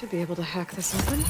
Should be able to hack this open.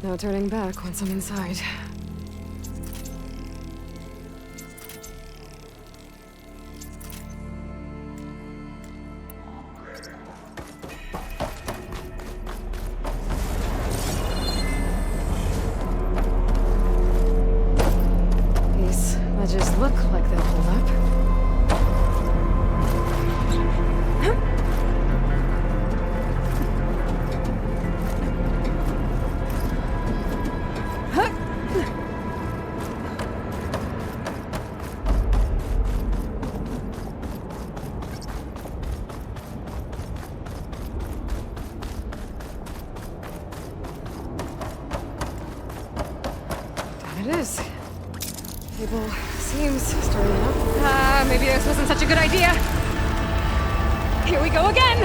No turning back once I'm inside. These ledges look like they'll hold up. It is. Cable seems sturdy enough. Maybe this wasn't such a good idea. Here we go again!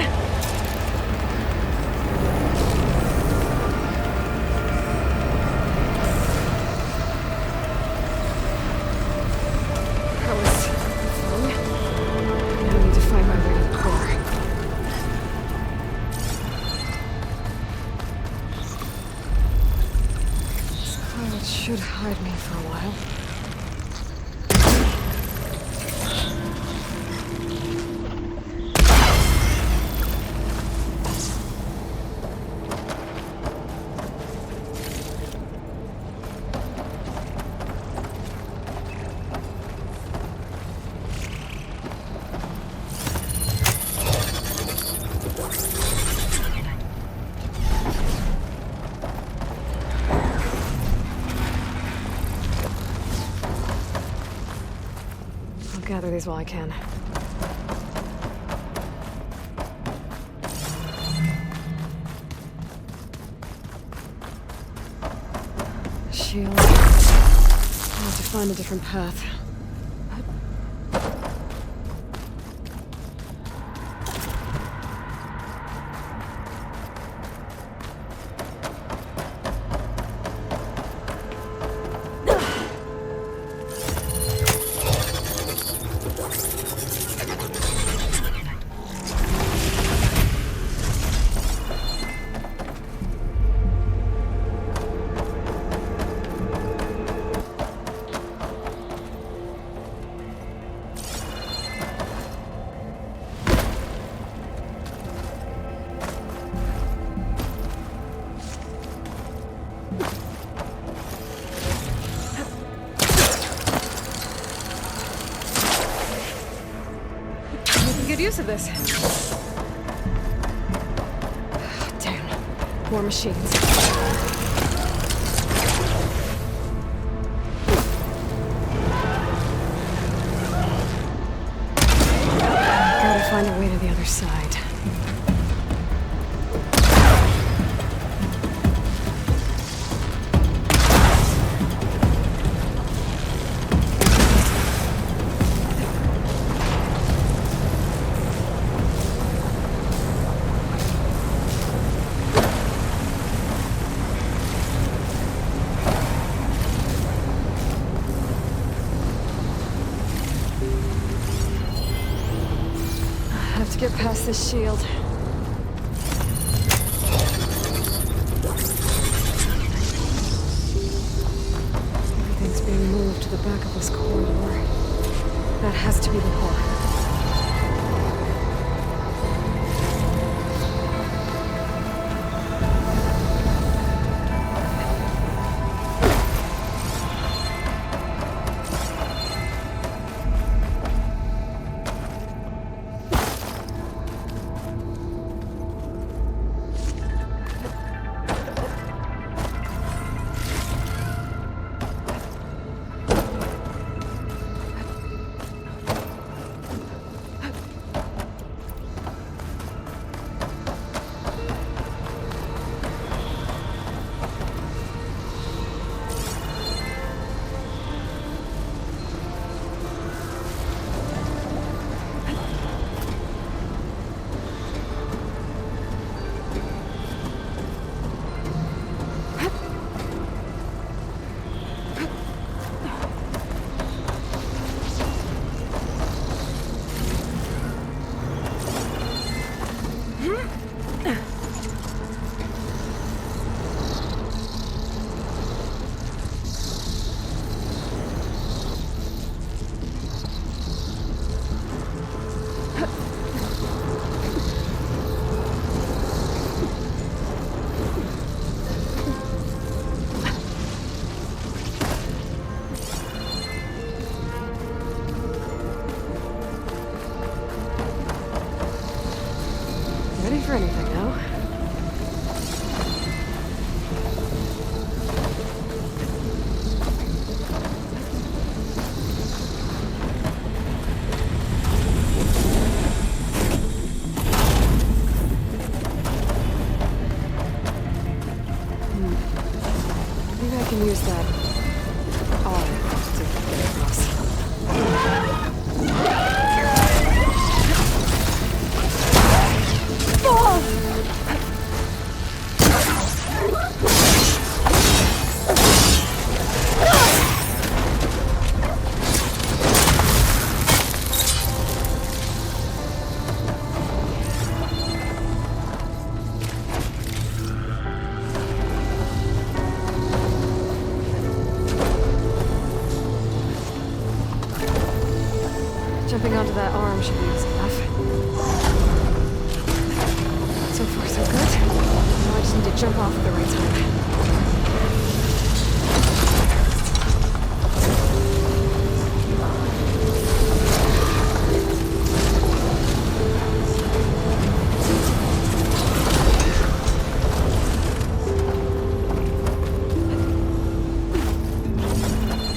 That was fun. Now I need to find my way to the core. It should hide me for a while. Gather these while I can. Shield. I'll have to find a different path. Good use of this. Damn. More machines. Gotta find a way to the other side. Get past this shield. Everything's being moved to the back of this corridor. That has to be the core. Ready for anything, no? Maybe I can use that arm to get across. Jumping onto that arm should be easy enough. So far, so good. Now I just need to jump off at the right time.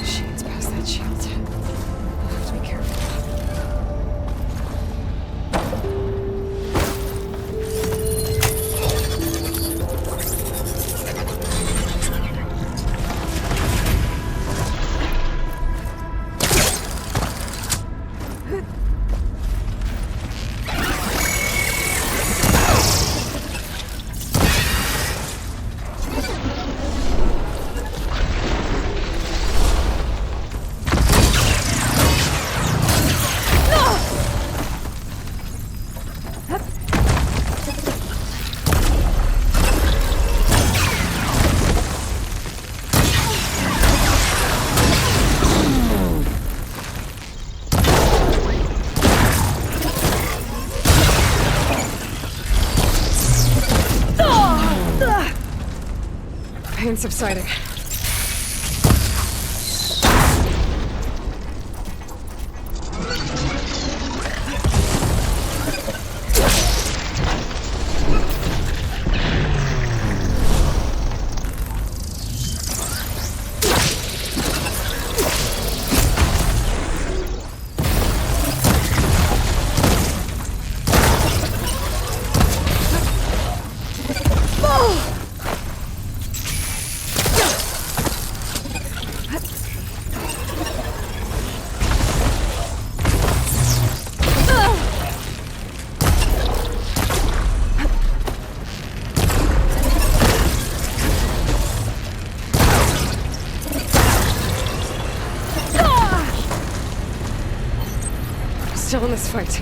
Shades past that shield. I'll have to be careful. Pain subsiding. Still in this fight.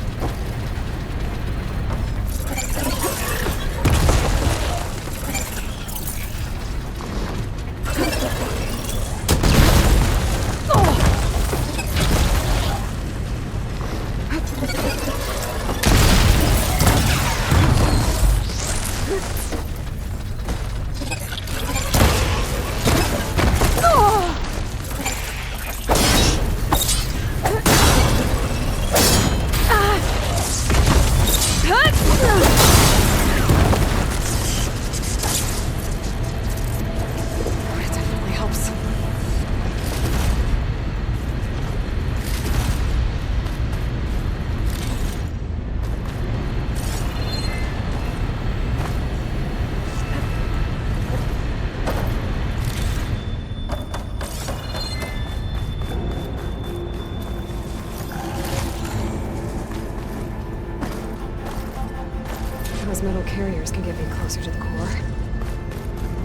Those metal carriers can get me closer to the core.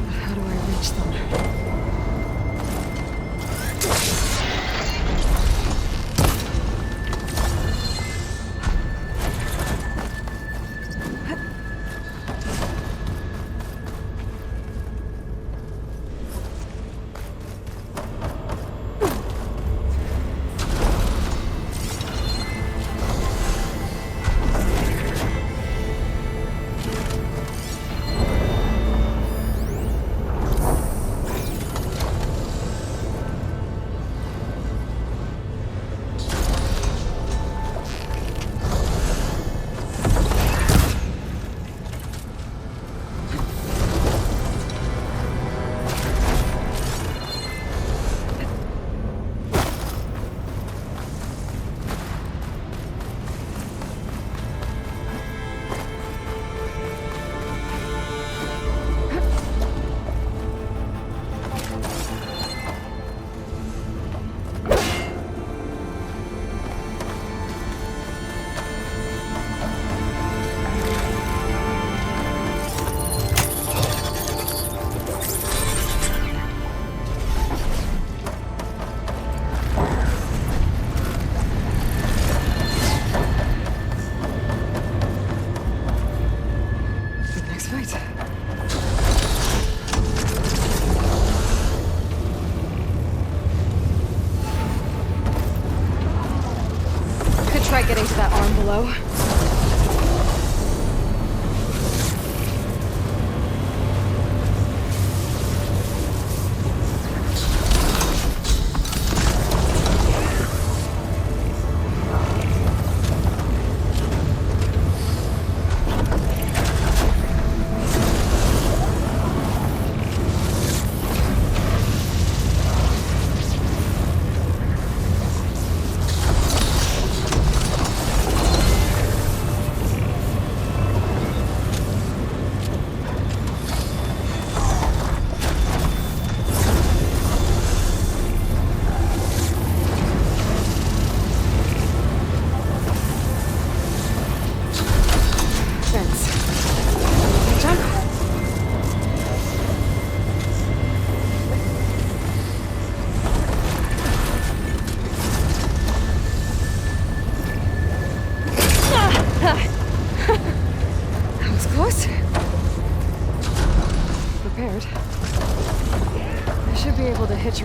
But how do I reach them?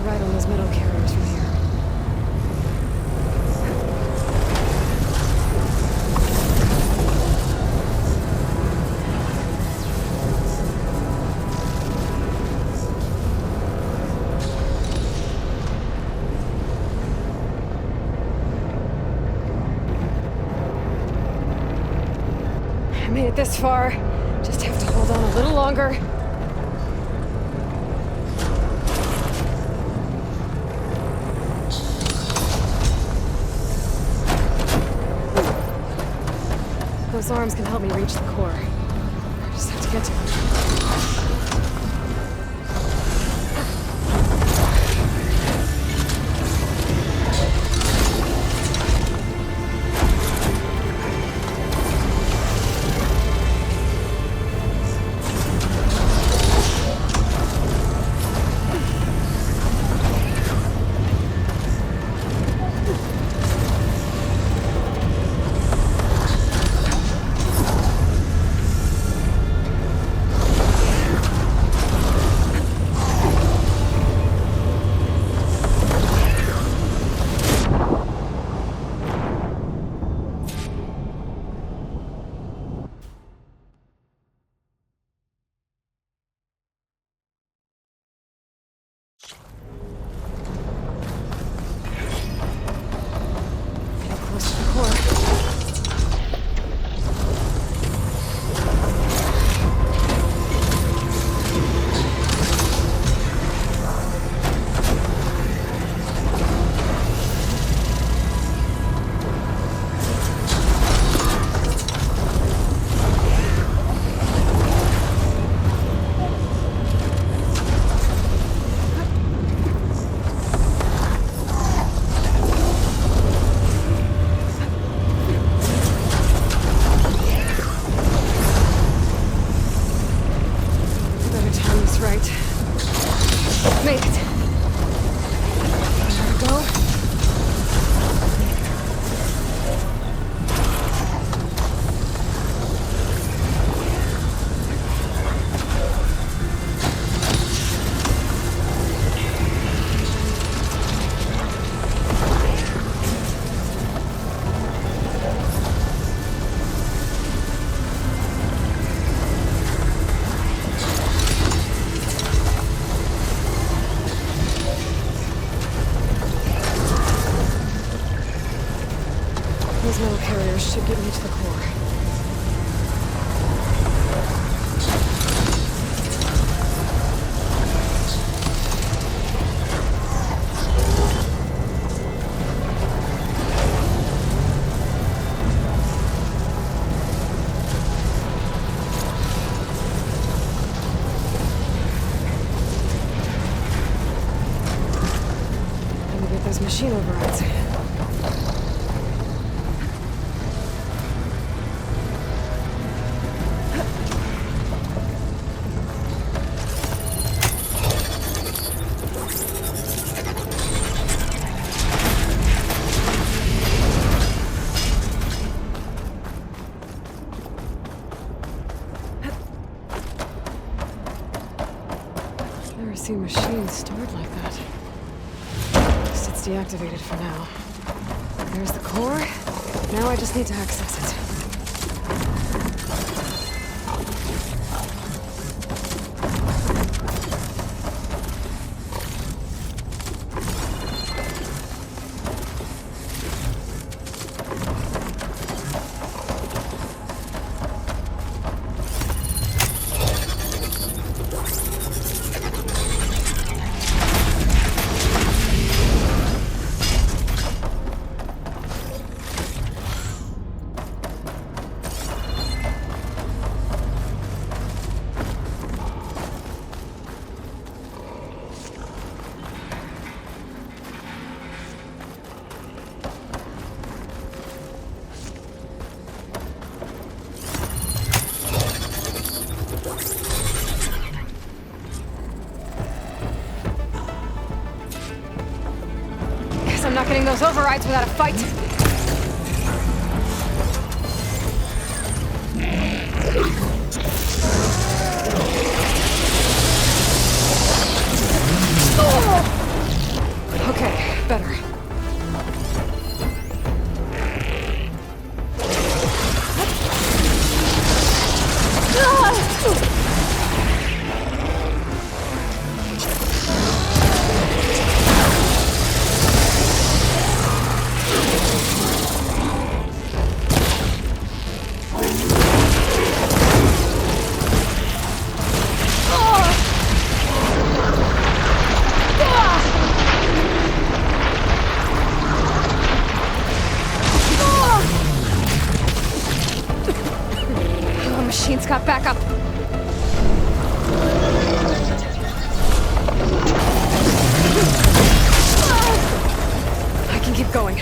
right on those metal carriers from here. I made it this far. Just have to hold on a little longer. Those arms can help me reach the core. I just have to get to them. Those metal carriers should get me to the core. Time to get those machine overrides. Seen machines stored like that. Guess it's deactivated for now. There's the core. Now I just need to access it. I'm not getting those overrides without a fight. Oh! machine's got backup. I can keep going.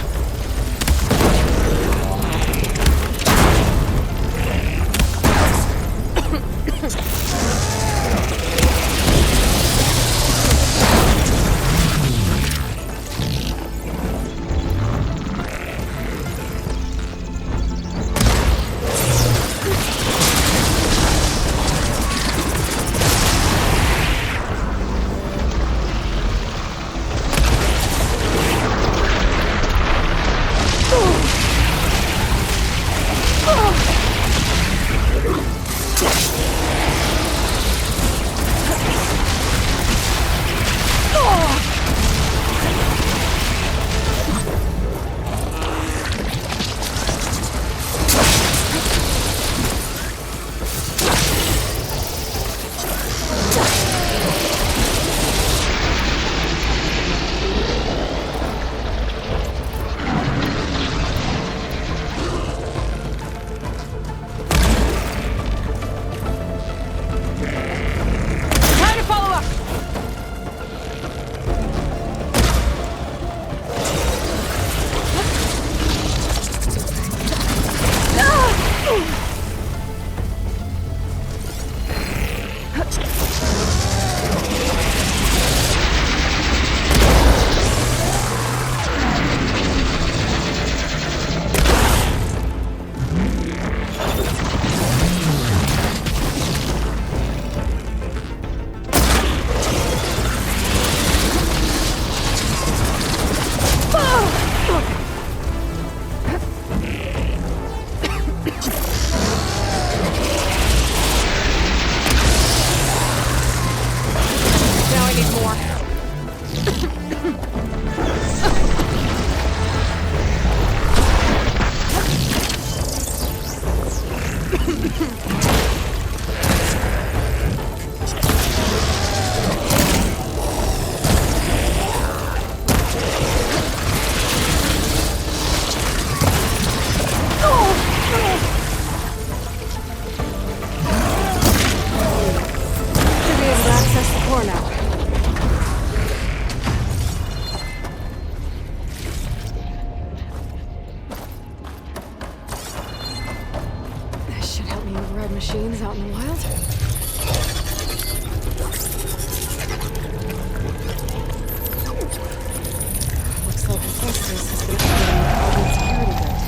Machines out in the wild. Looks like Hephaestus has been getting the security guard.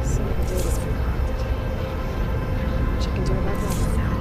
Some of the data's been corrupted. What you can do about that now?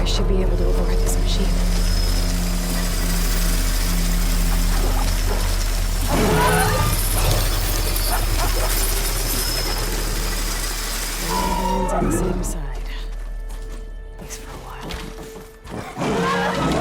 Should be able to override this machine. Everyone's on the same side. At least for a while.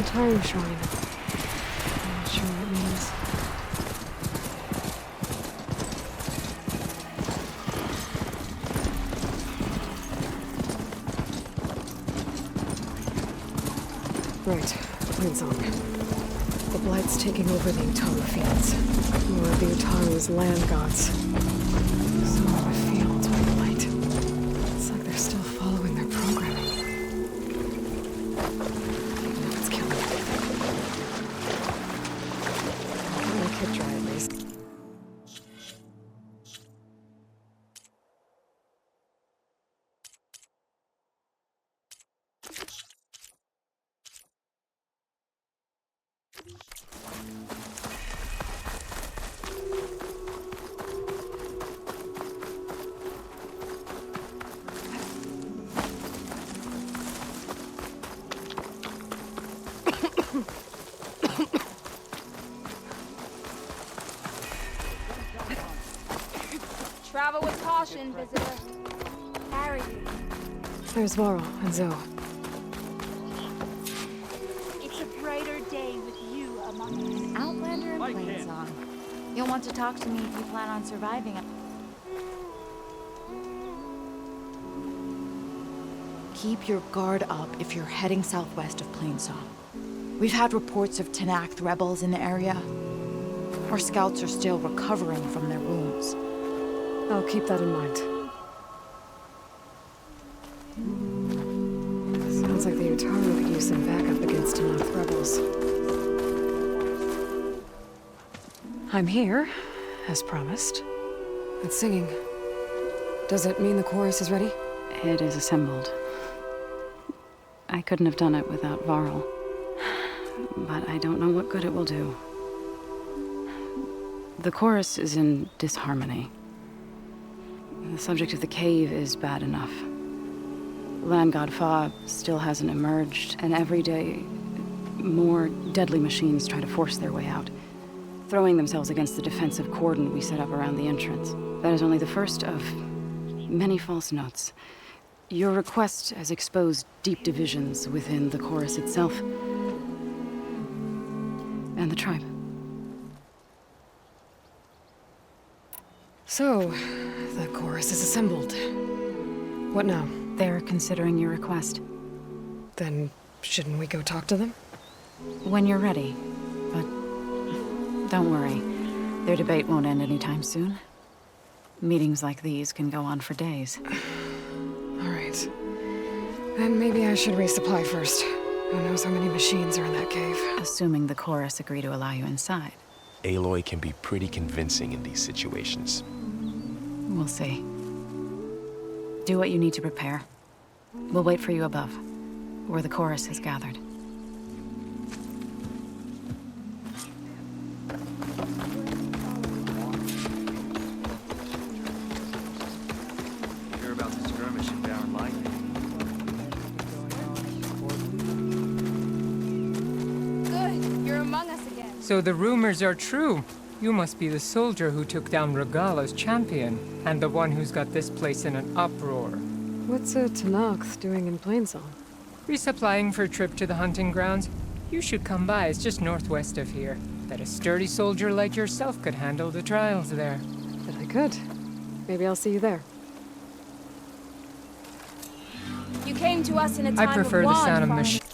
time shrine. I'm not sure what it means. Right, Plainsong. The Blight's taking over the Utaru fields. More of the Utaru's land gods. Some of the fields by the light. It's like they're still following their programming. Even if it's killing me. I could try at least. Travel with caution, visitor. Harry. There's Varl and Zoe. It's a brighter day with you among us. Outlander and Plainsong. You'll want to talk to me if you plan on surviving it. Keep your guard up if you're heading southwest of Plainsong. We've had reports of Tenakth rebels in the area. Our scouts are still recovering from their wounds. I'll keep that in mind. Sounds like the Utaru could use some backup against Tenakth rebels. I'm here, as promised. It's singing. Does it mean the chorus is ready? It is assembled. I couldn't have done it without Varl. But I don't know what good it will do. The chorus is in disharmony. The subject of the cave is bad enough. Land God Fa still hasn't emerged, and every day, more deadly machines try to force their way out, throwing themselves against the defensive cordon we set up around the entrance. That is only the first of many false notes. Your request has exposed deep divisions within the chorus itself and the tribe. So, the chorus is assembled. What now? They're considering your request. Then, shouldn't we go talk to them? When you're ready. But don't worry. Their debate won't end anytime soon. Meetings like these can go on for days. All right. Then maybe I should resupply first. Who knows how many machines are in that cave? Assuming the chorus agree to allow you inside. Aloy can be pretty convincing in these situations. We'll see. Do what you need to prepare. We'll wait for you above, where the chorus has gathered. Hear about the skirmish in Barren Light? Good, you're among us again. So the rumors are true. You must be the soldier who took down Regala's champion, and the one who's got this place in an uproar. What's a Tenakth doing in Plainsong? Resupplying for a trip to the hunting grounds? You should come by, it's just northwest of here. Bet a sturdy soldier like yourself could handle the trials there. But I could. Maybe I'll see you there. You came to us in a time I prefer of the wand sound of farming. machines.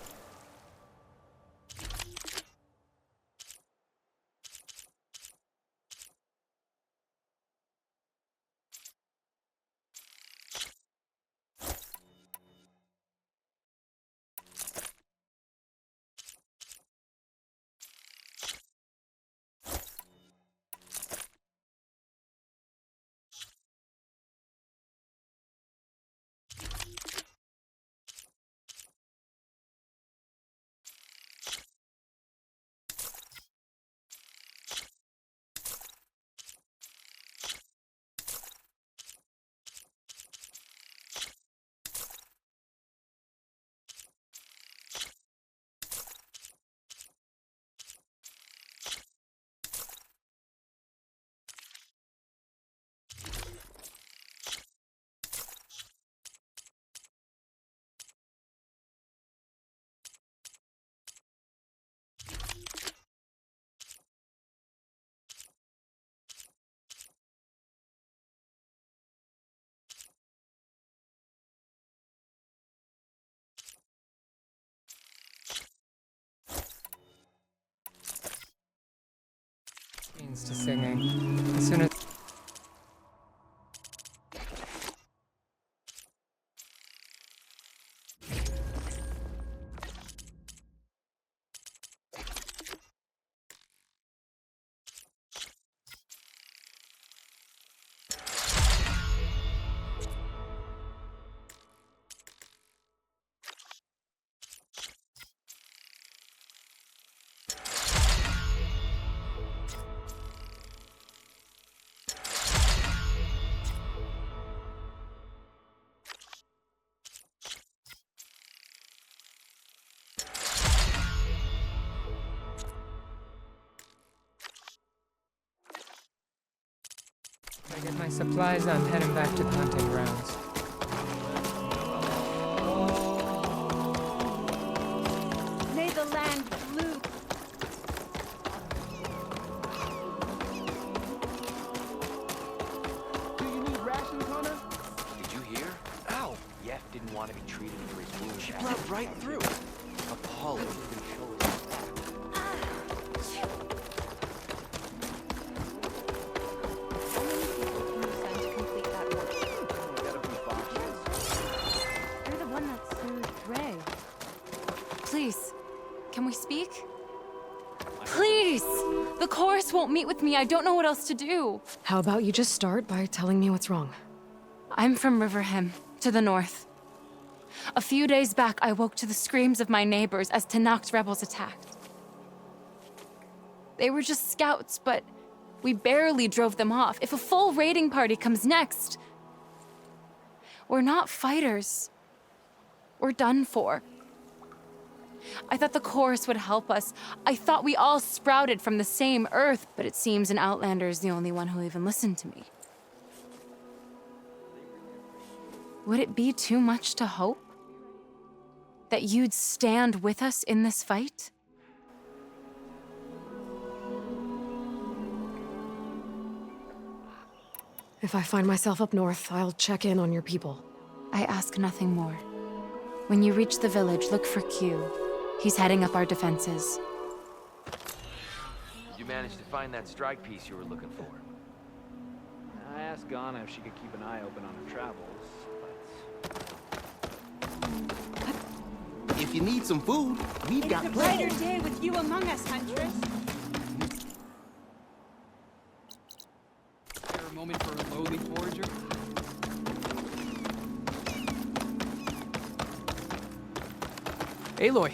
listens to singing. As soon as I get my supplies, I'm heading back to the hunting grounds. May the land blue. Do you need rations, Hunter? Did you hear? Ow! Yef didn't want to be treated for his wound. She bled right through. Appalling. You're the one that served Ray. Please, can we speak? Please! The chorus won't meet with me. I don't know what else to do. How about you just start by telling me what's wrong? I'm from Riverhem, to the north. A few days back, I woke to the screams of my neighbors as Tenakth's rebels attacked. They were just scouts, but we barely drove them off. If a full raiding party comes next, we're not fighters. We're done for. I thought the chorus would help us. I thought we all sprouted from the same earth, but it seems an outlander is the only one who'll even listen to me. Would it be too much to hope that you'd stand with us in this fight? If I find myself up north, I'll check in on your people. I ask nothing more. When you reach the village, look for Q. He's heading up our defenses. Did you manage to find that strike piece you were looking for? I asked Ghana if she could keep an eye open on her travels, but... If you need some food, we've got It's a plenty. brighter day with you among us, Huntress. Is there a moment for a lowly forager? Aloy,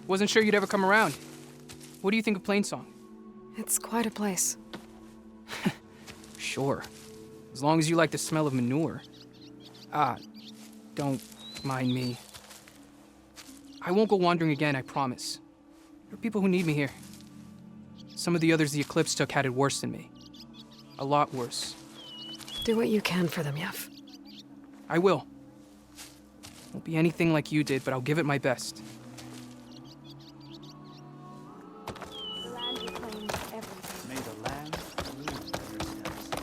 wasn't sure you'd ever come around. What do you think of Plainsong? It's quite a place. Sure, as long as you like the smell of manure. Don't mind me. I won't go wandering again, I promise. There are people who need me here. Some of the others the Eclipse took had it worse than me. A lot worse. Do what you can for them, Yef. I will. Won't be anything like you did, but I'll give it my best. The land reclaims everything. May the land move your steps.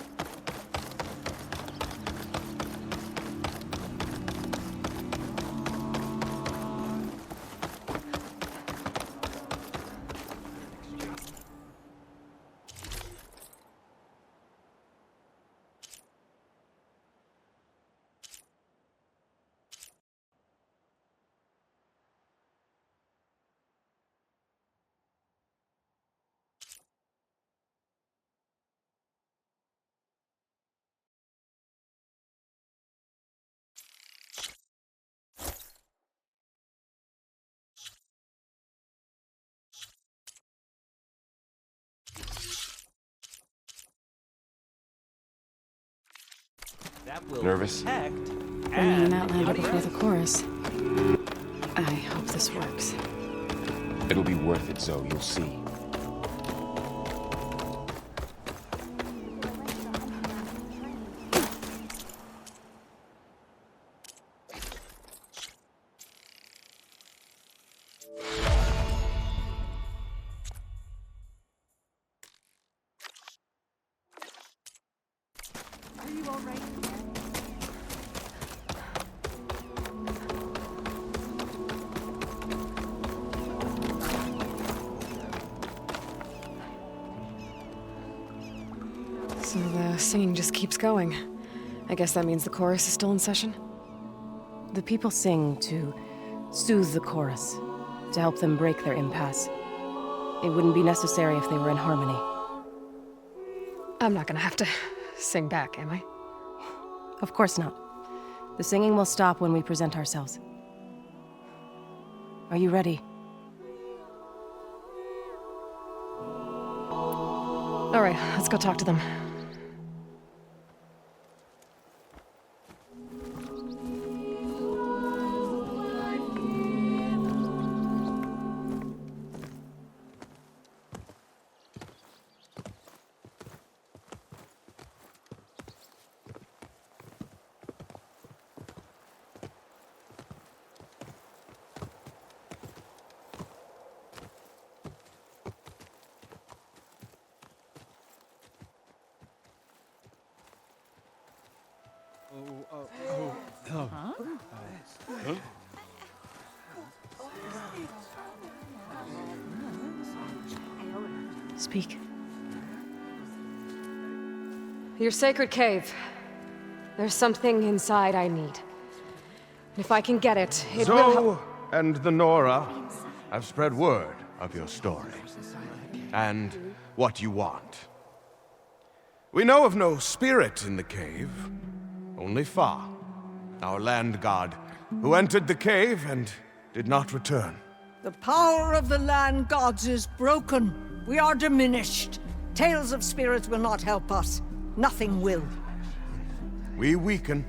That will Nervous? protect Bringing and an outlander before the chorus. I hope this works. It'll be worth it, Zoe. You'll see. Are you all right here? The singing just keeps going. I guess that means the chorus is still in session? The people sing to soothe the chorus, to help them break their impasse. It wouldn't be necessary if they were in harmony. I'm not gonna have to sing back, am I? Of course not. The singing will stop when we present ourselves. Are you ready? All right, let's go talk to them. Speak. Your sacred cave. There's something inside I need. And if I can get it, it will help. And the Nora have spread word of your story. And what you want. We know of no spirit in the cave. Only Fa, our land god, who entered the cave and did not return. The power of the land gods is broken. We are diminished. Tales of spirits will not help us. Nothing will. We weaken.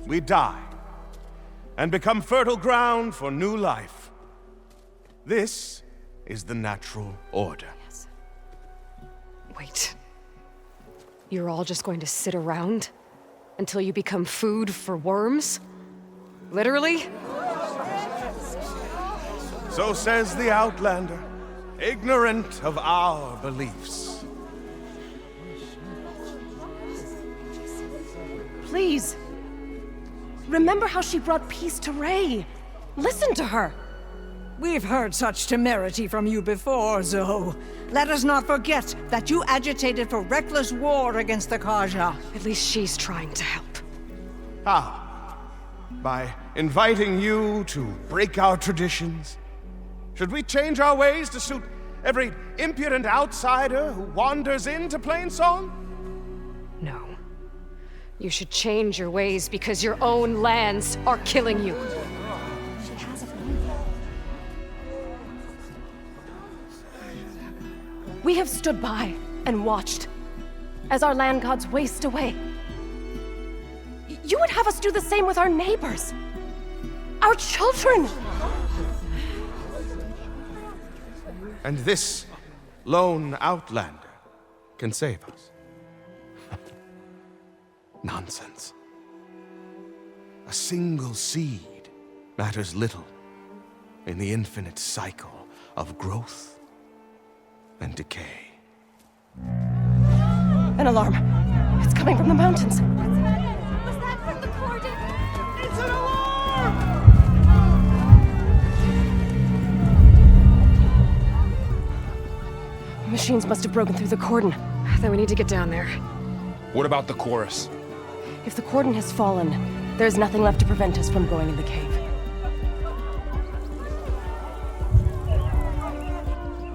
We die. And become fertile ground for new life. This is the natural order. Yes. Wait. You're all just going to sit around until you become food for worms? Literally? So says the Outlander, ignorant of our beliefs. Please. Remember how she brought peace to Ray. Listen to her. We've heard such temerity from you before, Zoe. Let us not forget that you agitated for reckless war against the Kaja. At least she's trying to help. How? By inviting you to break our traditions? Should we change our ways to suit every impudent outsider who wanders into Plainsong? No. You should change your ways because your own lands are killing you. We have stood by and watched as our land gods waste away. You would have us do the same with our neighbors, our children. And this lone outlander can save us. Nonsense. A single seed matters little in the infinite cycle of growth and decay. An alarm. It's coming from the mountains. Was that from the cordon? It's an alarm! Machines must have broken through the cordon. Then we need to get down there. What about the chorus? If the cordon has fallen, there's nothing left to prevent us from going in the cave.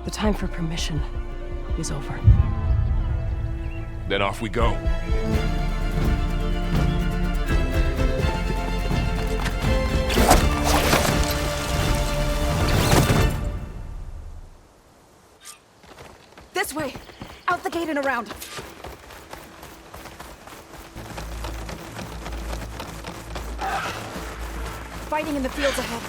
The time for permission is over. Then off we go. This way! Out the gate and around! Fighting in the fields ahead.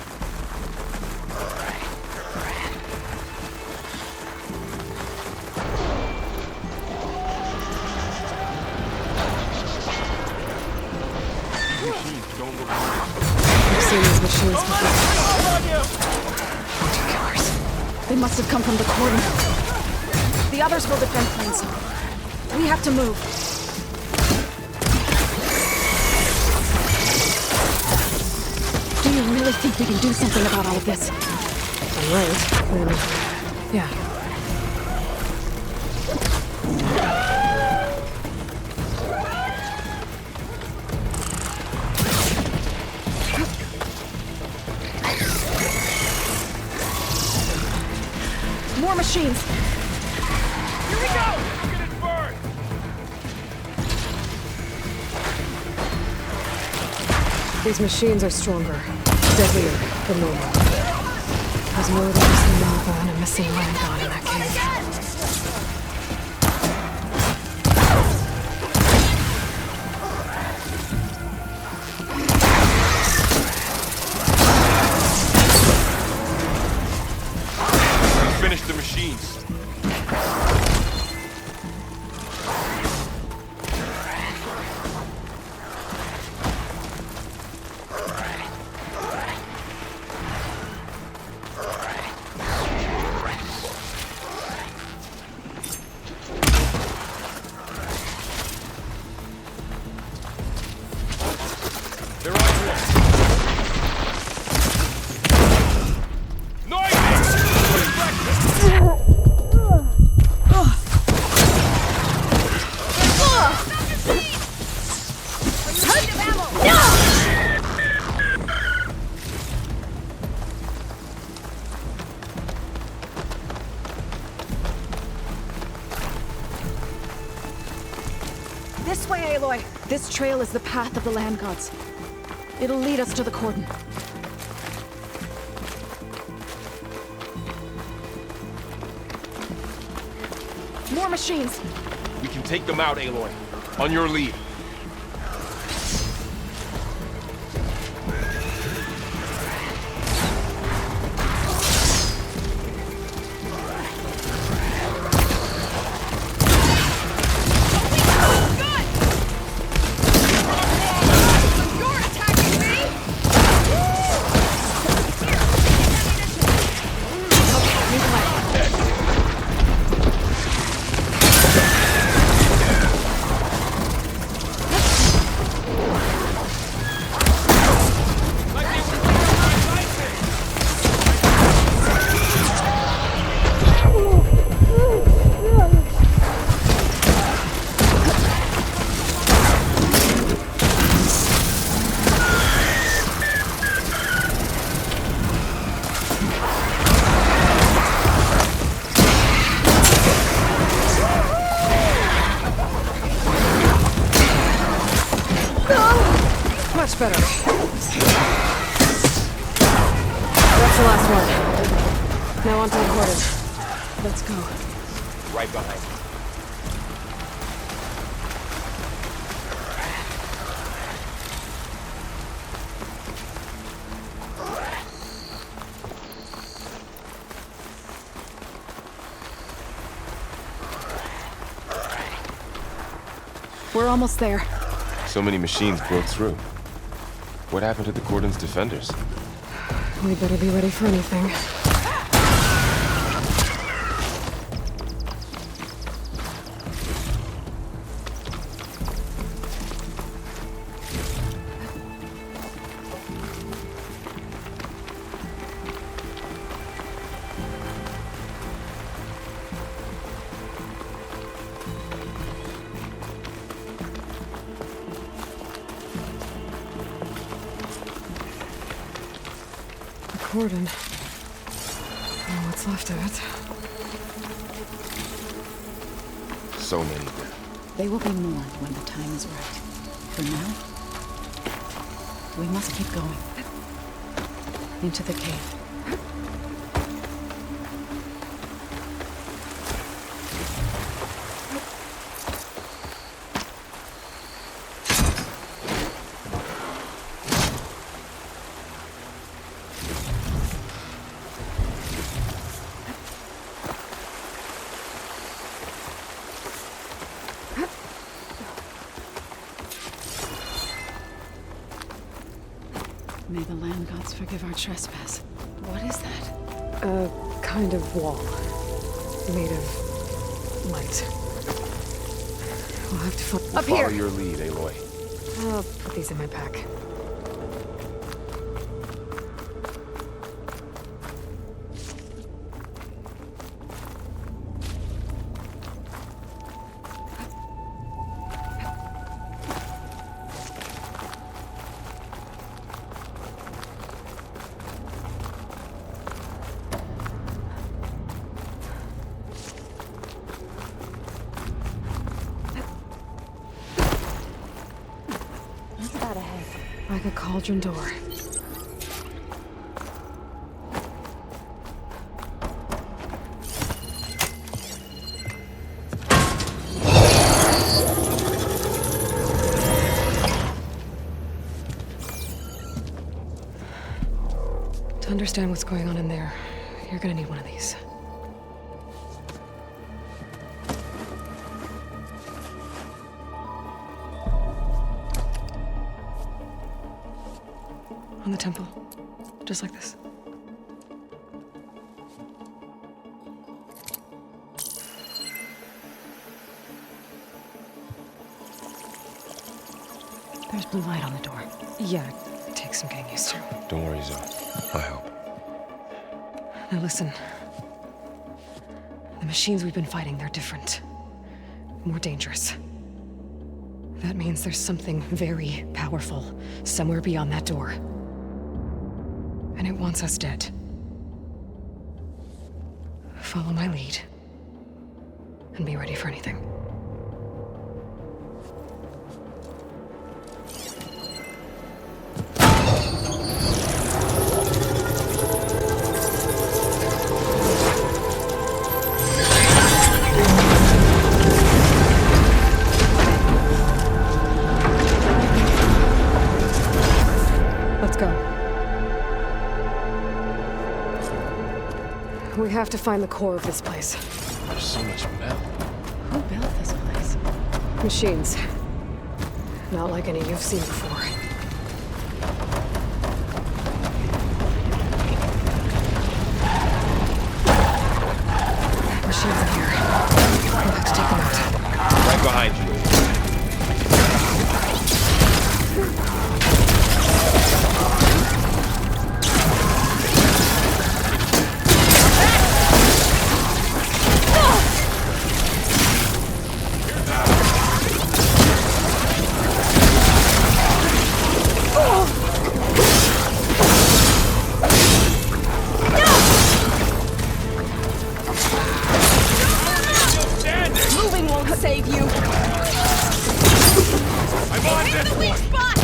I've seen these machines before. Hunter killers. They must have come from the cordon. The others will defend Plainsong. We have to move. Do you really think we can do something about all of this? Right. Yeah. More machines! Here we go! Look at it burn! These machines are stronger, deadlier than normal. There's more than just a Nova and a missing land god in that cave. Finish the machines. This way, Aloy! This trail is the path of the land gods. It'll lead us to the cordon. More machines! We can take them out, Aloy. On your lead. Much better. That's the last one. Now onto the cordon. Let's go. Right behind you. We're almost there. So many machines broke through. What happened to the cordon's defenders? We better be ready for anything. Cordon. And what's left of it. So many. They will be mourned when the time is right. For now, we must keep going. Into the cave. May the land gods forgive our trespass. What is that? A kind of wall. Made of light. We'll have to find... Up here! Follow your lead, Aloy. I'll put these in my pack. What's that ahead? Like a cauldron door. To understand what's going on in there, you're gonna need one of these. On the temple. Just like this. There's blue light on the door. Yeah, it takes some getting used to. Don't worry, Zoe. I'll help. Now listen. The machines we've been fighting, they're different. More dangerous. That means there's something very powerful somewhere beyond that door. And it wants us dead. Follow my lead. And be ready for anything. Let's go. We have to find the core of this place. There's so much metal. Who built this place? Machines. Not like any you've seen before. Machines in here. We'll have to take them out. Right behind you. Moving won't save you. I'm on this The weak one. spot!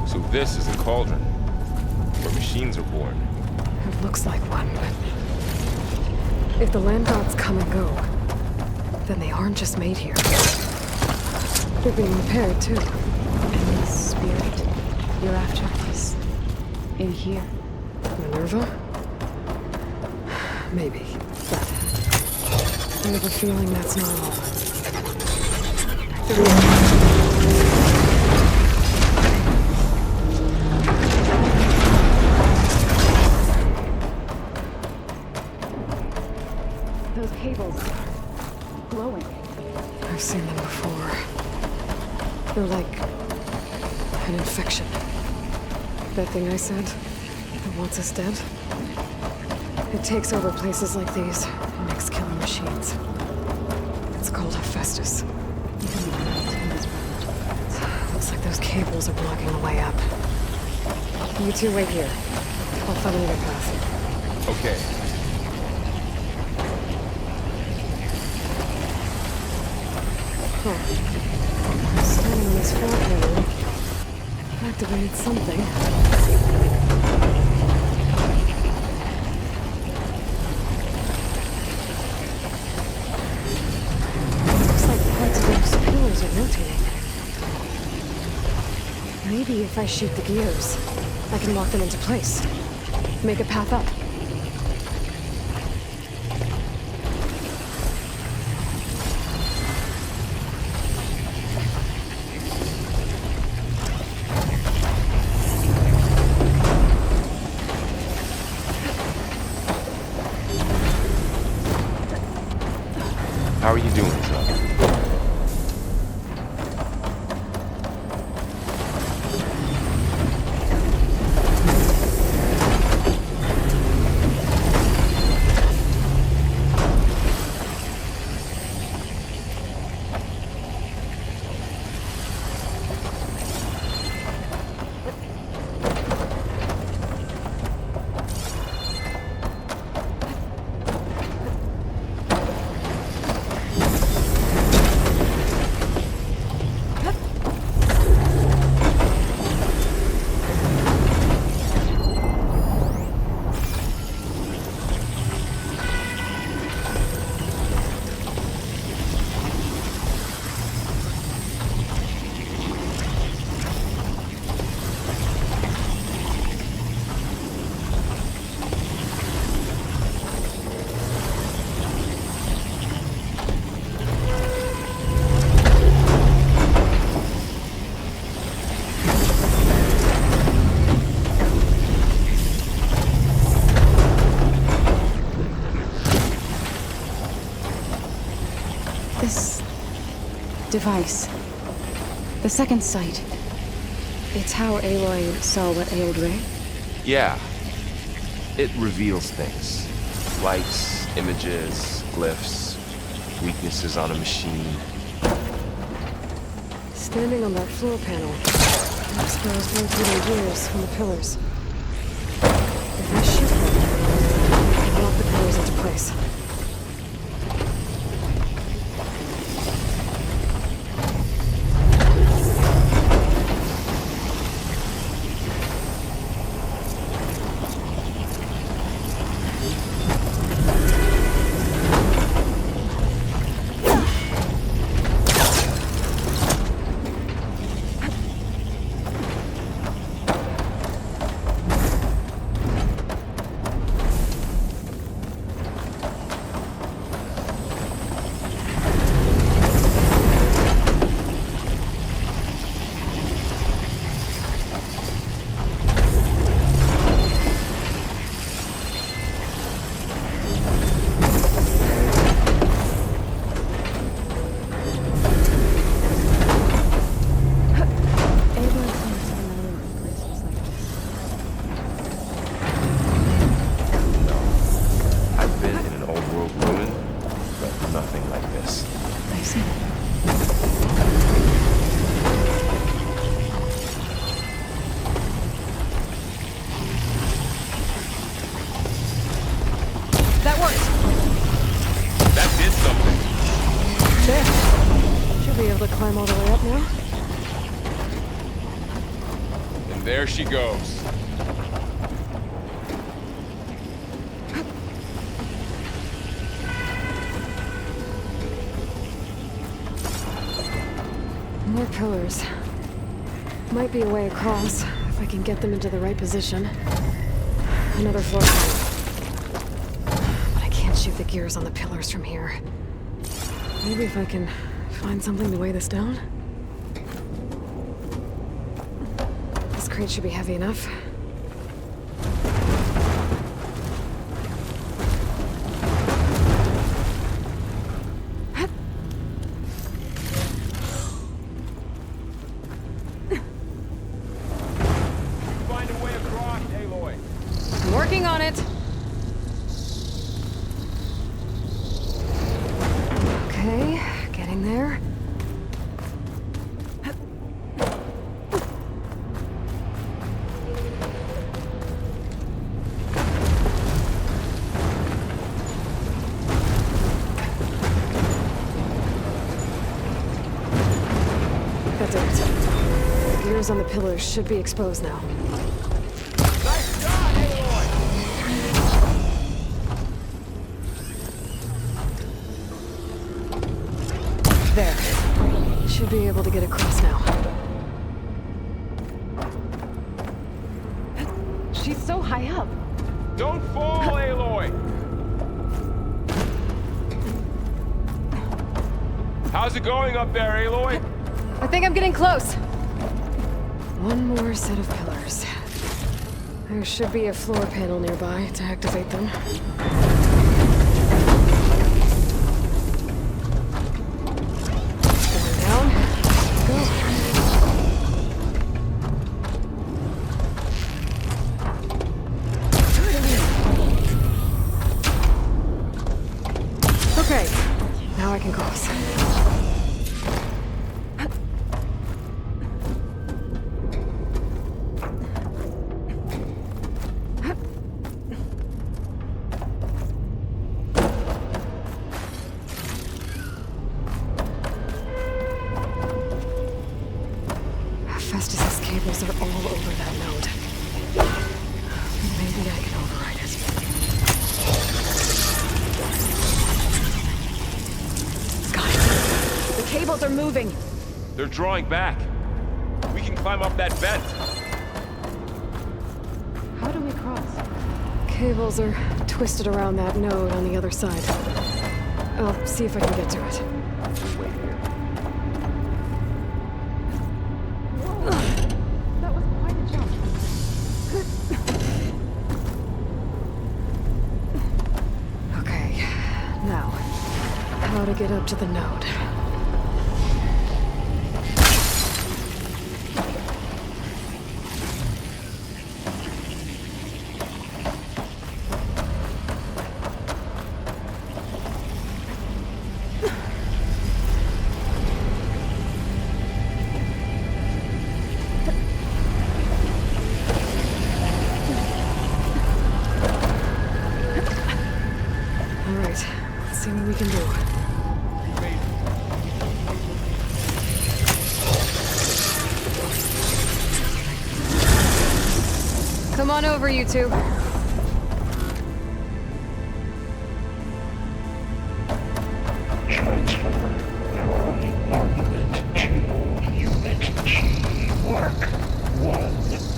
So this is a cauldron, where machines are born. It looks like one, but if the land gods come and go, then they aren't just made here. They're being repaired, too. And the spirit you're after is in here. Minerva? Maybe, but I have a feeling that's not all. Those cables glowing. I've seen them before. They're like an infection. That thing I said, that wants us dead? It takes over places like these and makes killing machines. It's called Hephaestus. Looks like those cables are blocking the way up. You two wait here. I'll find another path. Okay. Huh. Standing on this floor panel activated something. Looks like parts of those pillars are rotating. Maybe if I shoot the gears, I can lock them into place. Make a path up. How are you doing, Zoe? device. The second sight. It's how Aloy saw what ailed Ray? Yeah. It reveals things. Lights, images, glyphs, weaknesses on a machine. Standing on that floor panel, I'm exposed rotating gears from the pillars. If I shoot them, I lock the pillars into place. Climb all the way up now? And there she goes. More pillars. Might be a way across, if I can get them into the right position. Another floor panel. But I can't shoot the gears on the pillars from here. Maybe if I can find something to weigh this down? This crate should be heavy enough. Find a way across, Aloy. I'm working on it. Okay. There. That's it. The gears on the pillars should be exposed now. Nice shot, Aloy! There. Should be able to get across now. She's so high up. Don't fall, Aloy! How's it going up there, Aloy? I think I'm getting close. One more set of pillars. There should be a floor panel nearby to activate them. Okay, now I can cross. Festus's cables are all over that node. Maybe I can override it. Got it. The cables are moving. They're drawing back. We can climb up that vent. How do we cross? Cables are twisted around that node on the other side. I'll see if I can get to it. Wait here. That was quite a jump. Okay, now, how to get up to the node. Come on over, you two.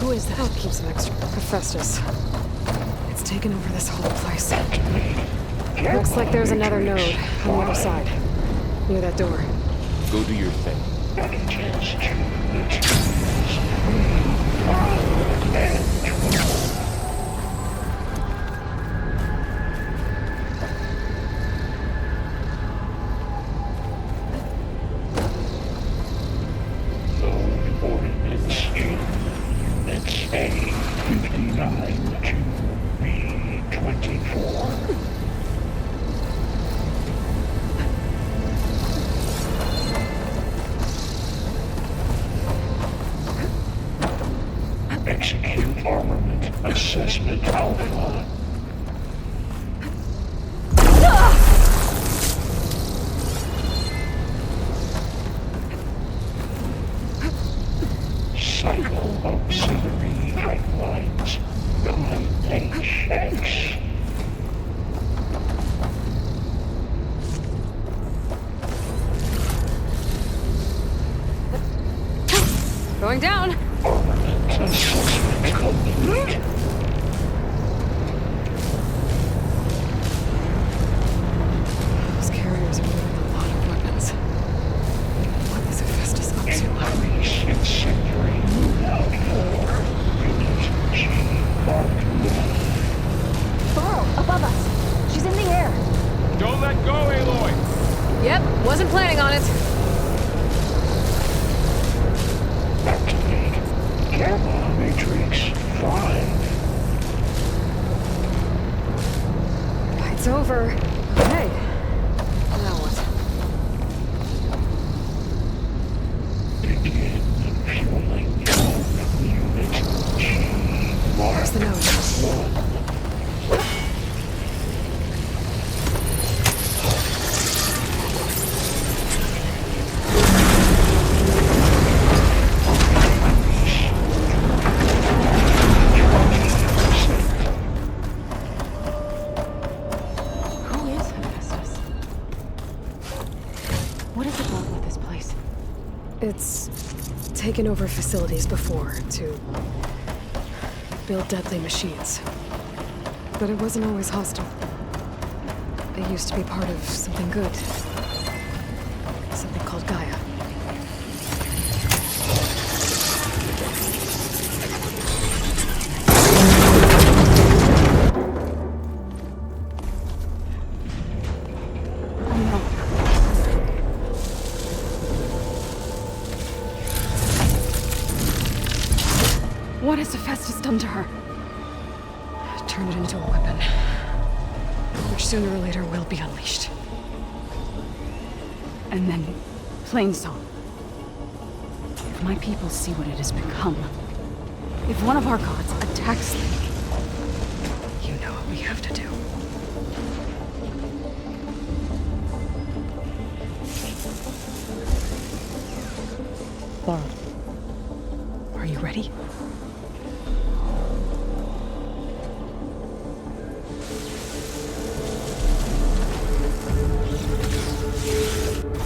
Who is that? I'll keep some extra. Hephaestus. It's taken over this whole place. Looks like there's another node on the other side. Near that door. Go do your thing. Execute armament assessment alpha. Cycle auxiliary pipelines 9HX. Going down. Assessment complete. Those carriers are moving a lot of weapons. What is Hephaestus up to? Increase incendiary loadout for Unit G Mark 1. Burl, above us. She's in the air. Don't let go, Aloy! Yep, wasn't planning on it. Activate Gamma Matrix 5. Fight's over. Okay. Now what? Begin fueling Unit G Mark Where's the node? 1. It's taken over facilities before to build deadly machines. But it wasn't always hostile. It used to be part of something good. Something called GAIA. What has Hephaestus done to her? Turned it into a weapon, which sooner or later will be unleashed. And then, plain song. If my people see what it has become, if one of our gods attacks them, you know what we have to do. Laurel, are you ready?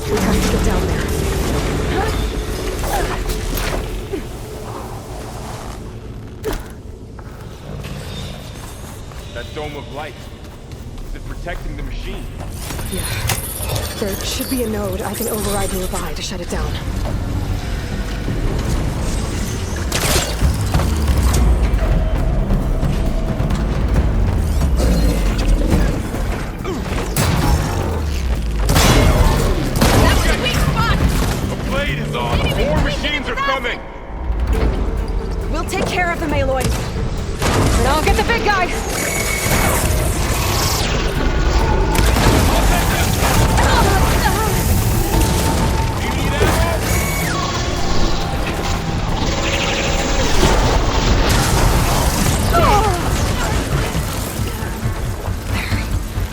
We have to get down there. That dome of light. Is it protecting the machine? Yeah. There should be a node I can override nearby to shut it down. We'll take care of them, Aloy. And I'll get the big guy!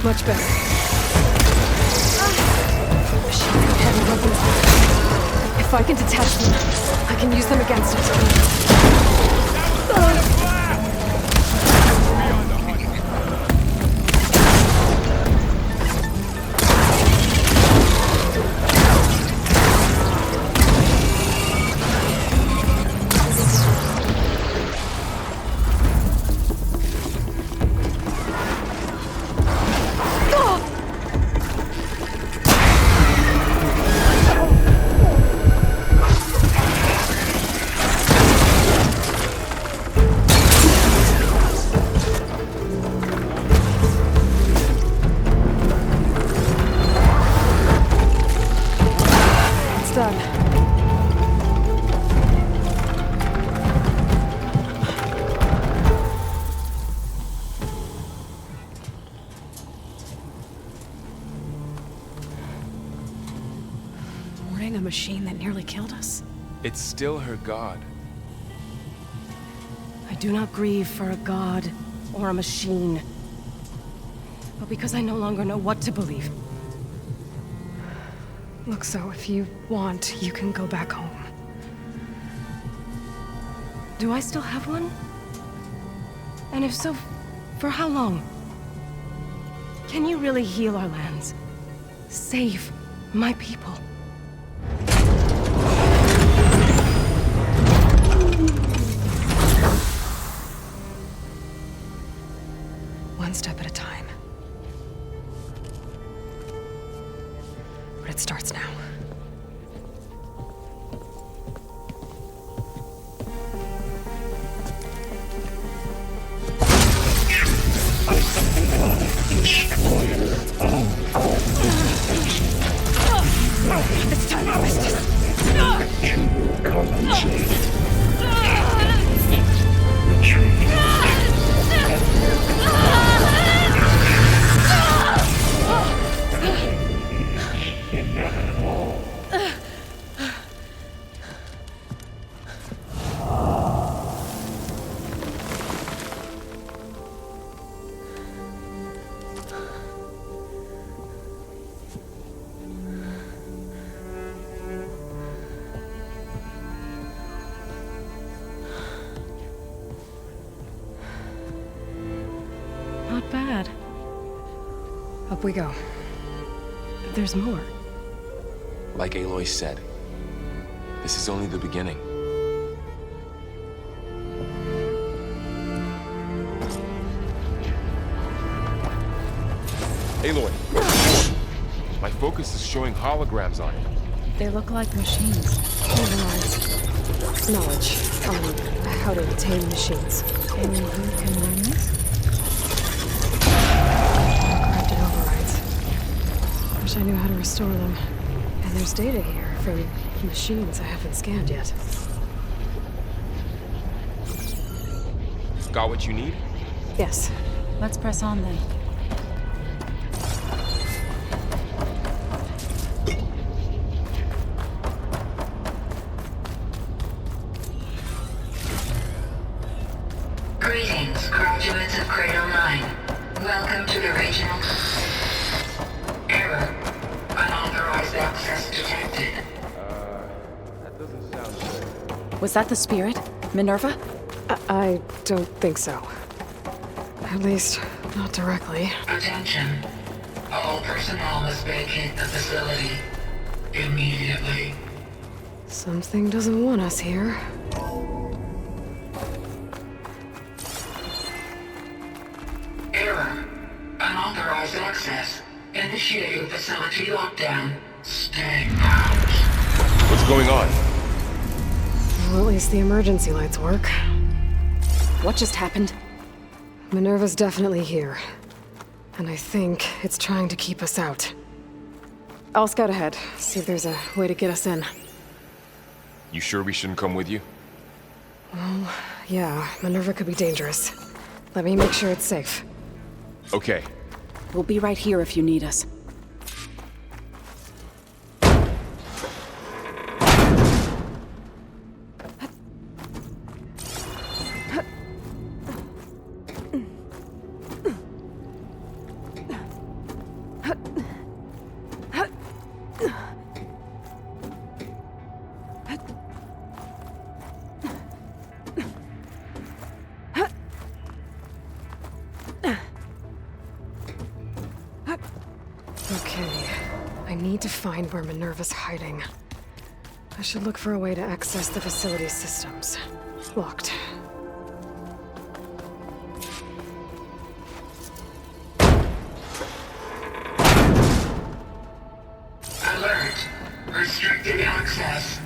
Much better. Machines have heavy weapons. If I can detach them, I can use them against it. done. Warning a machine that nearly killed us. It's still her god. I do not grieve for a god or a machine, but because I no longer know what to believe. Look, so if you want, you can go back home. Do I still have one? And if so, for how long? Can you really heal our lands? Save my people? One step at a time. But it starts now. It's time to business. To compensate. Retreat. Inevitable. Not bad. Up we go. There's more. Like Aloy said, this is only the beginning. Aloy, my focus is showing holograms on it. They look like machines. Overrides. Knowledge on how to tame machines. And you can learn this? Corrupted overrides. Wish I knew how to restore them. And there's data here from machines I haven't scanned yet. Got what you need? Yes. Let's press on then. Greetings, graduates of Grade 9. Welcome to the regional... Error. Unauthorized access detected. That doesn't sound good. Was that the spirit? Minerva? I don't think so. At least, not directly. Attention. All personnel must vacate the facility. Immediately. Something doesn't want us here. Error. Unauthorized access. Initiating facility lockdown. Stay out. What's going on? Well, at least the emergency lights work. What just happened? Minerva's definitely here. And I think it's trying to keep us out. I'll scout ahead, see if there's a way to get us in. You sure we shouldn't come with you? Well, yeah, Minerva could be dangerous. Let me make sure it's safe. Okay. We'll be right here if you need us. Okay, I need to find where Minerva's hiding. I should look for a way to access the facility's systems. Locked. Alert. Restricted access.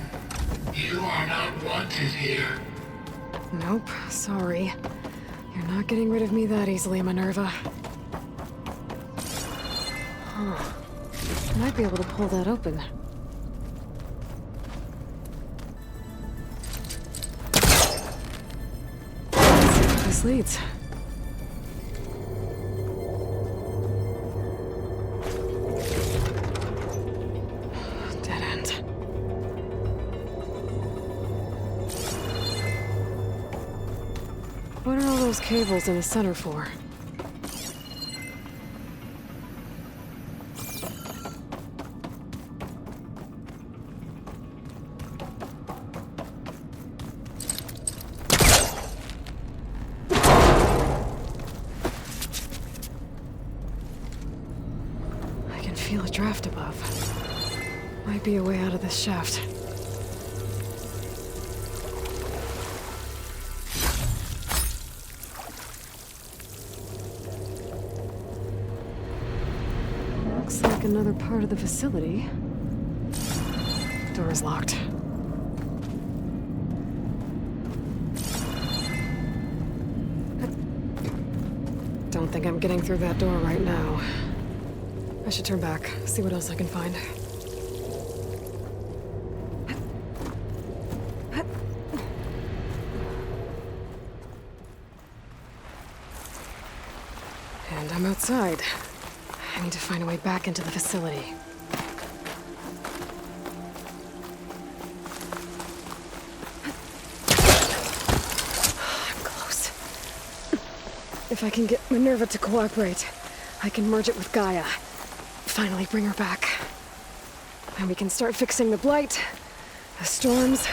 You are not wanted here. Nope, sorry. You're not getting rid of me that easily, Minerva. Huh. Might be able to pull that open. this leads. Dead end. What are all those cables in the center for? Feel a draft above. Might be a way out of this shaft. Looks like another part of the facility. Door is locked. Don't think I'm getting through that door right now. I should turn back, see what else I can find. And I'm outside. I need to find a way back into the facility. I'm close. If I can get Minerva to cooperate, I can merge it with GAIA. Finally bring her back. And we can start fixing the blight, the storms,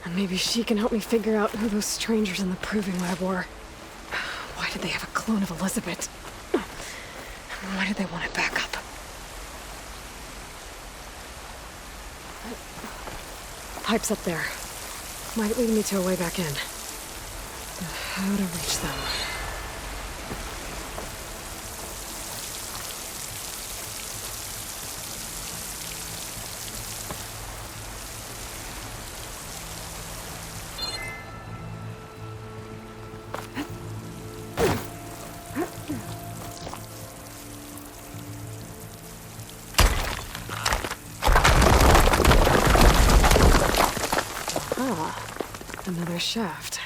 and maybe she can help me figure out who those strangers in the proving lab were. Why did they have a clone of Elisabet? Why did they want it back up? Pipes up there. Might lead me to a way back in. But how to reach them? Another shaft.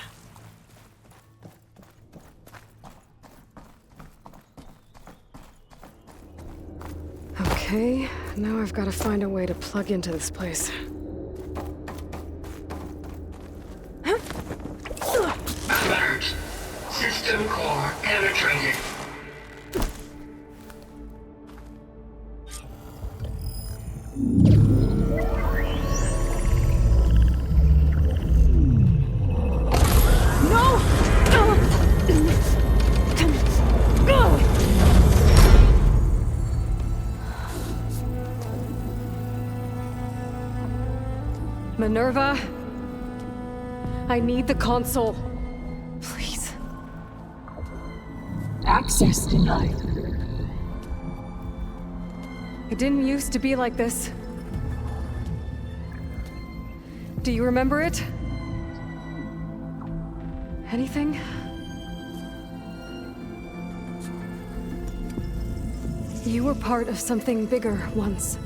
Okay, now I've got to find a way to plug into this place. Alert. System core penetrated. Minerva, I need the console. Please. Access denied. It didn't used to be like this. Do you remember it? Anything? You were part of something bigger once.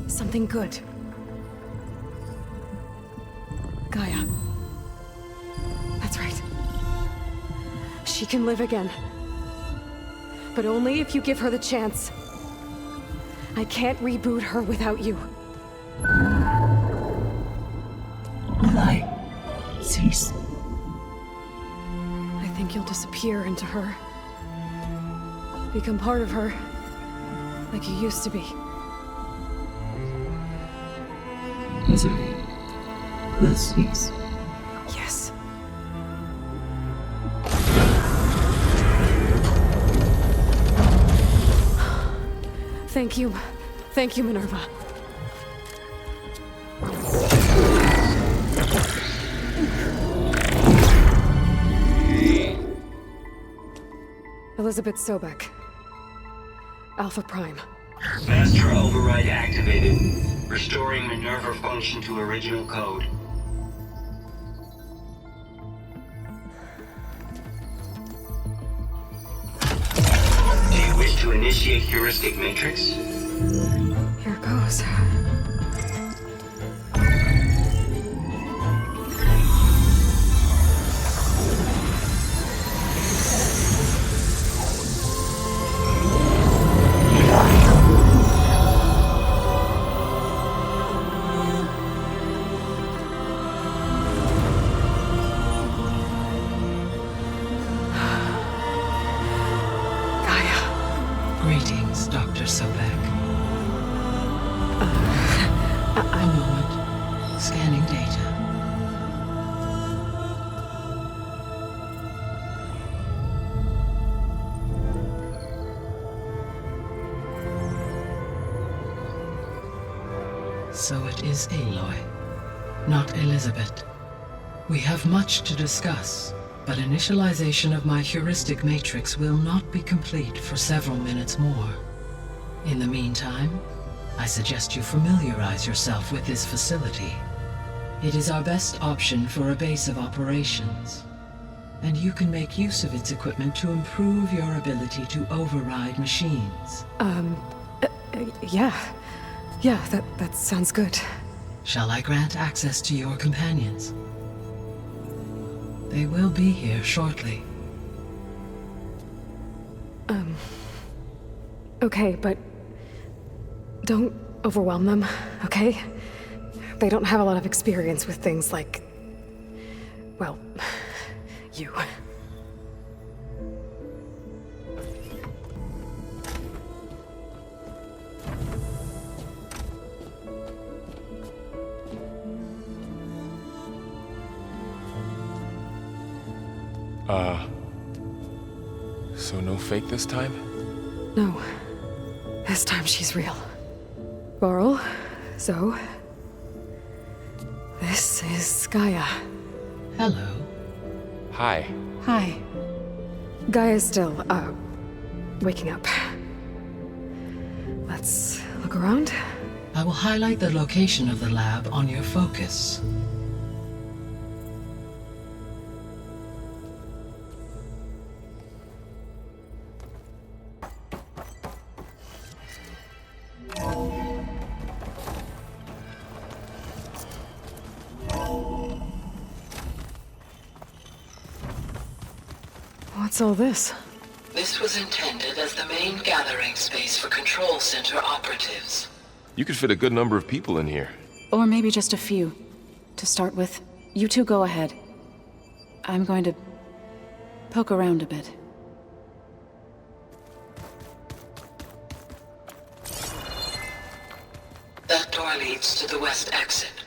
Something good. GAIA. That's right. She can live again. But only if you give her the chance. I can't reboot her without you. Lie. Cease. I think you'll disappear into her. Become part of her. Like you used to be. Desiree. Let's cease. Yes. Thank you. Thank you, Minerva. Elisabet Sobeck. Alpha Prime. Master override activated. Restoring Minerva function to original code. Do you wish to initiate heuristic matrix? Here goes. A moment. Scanning data. So it is Aloy, not Elisabet. We have much to discuss, but initialization of my heuristic matrix will not be complete for several minutes more. In the meantime, I suggest you familiarize yourself with this facility. It is our best option for a base of operations, and you can make use of its equipment to improve your ability to override machines. Yeah. Yeah, that sounds good. Shall I grant access to your companions? They will be here shortly. Okay, but don't overwhelm them, okay? They don't have a lot of experience with things like, well, you. So no fake this time? No. This time she's real. Varl, Zoe. This is GAIA. Hello. Hi. Hi. GAIA's still, waking up. Let's look around. I will highlight the location of the lab on your focus. What's all this? This was intended as the main gathering space for control center operatives. You could fit a good number of people in here. Or maybe just a few. To start with, you two go ahead. I'm going to poke around a bit. That door leads to the west exit.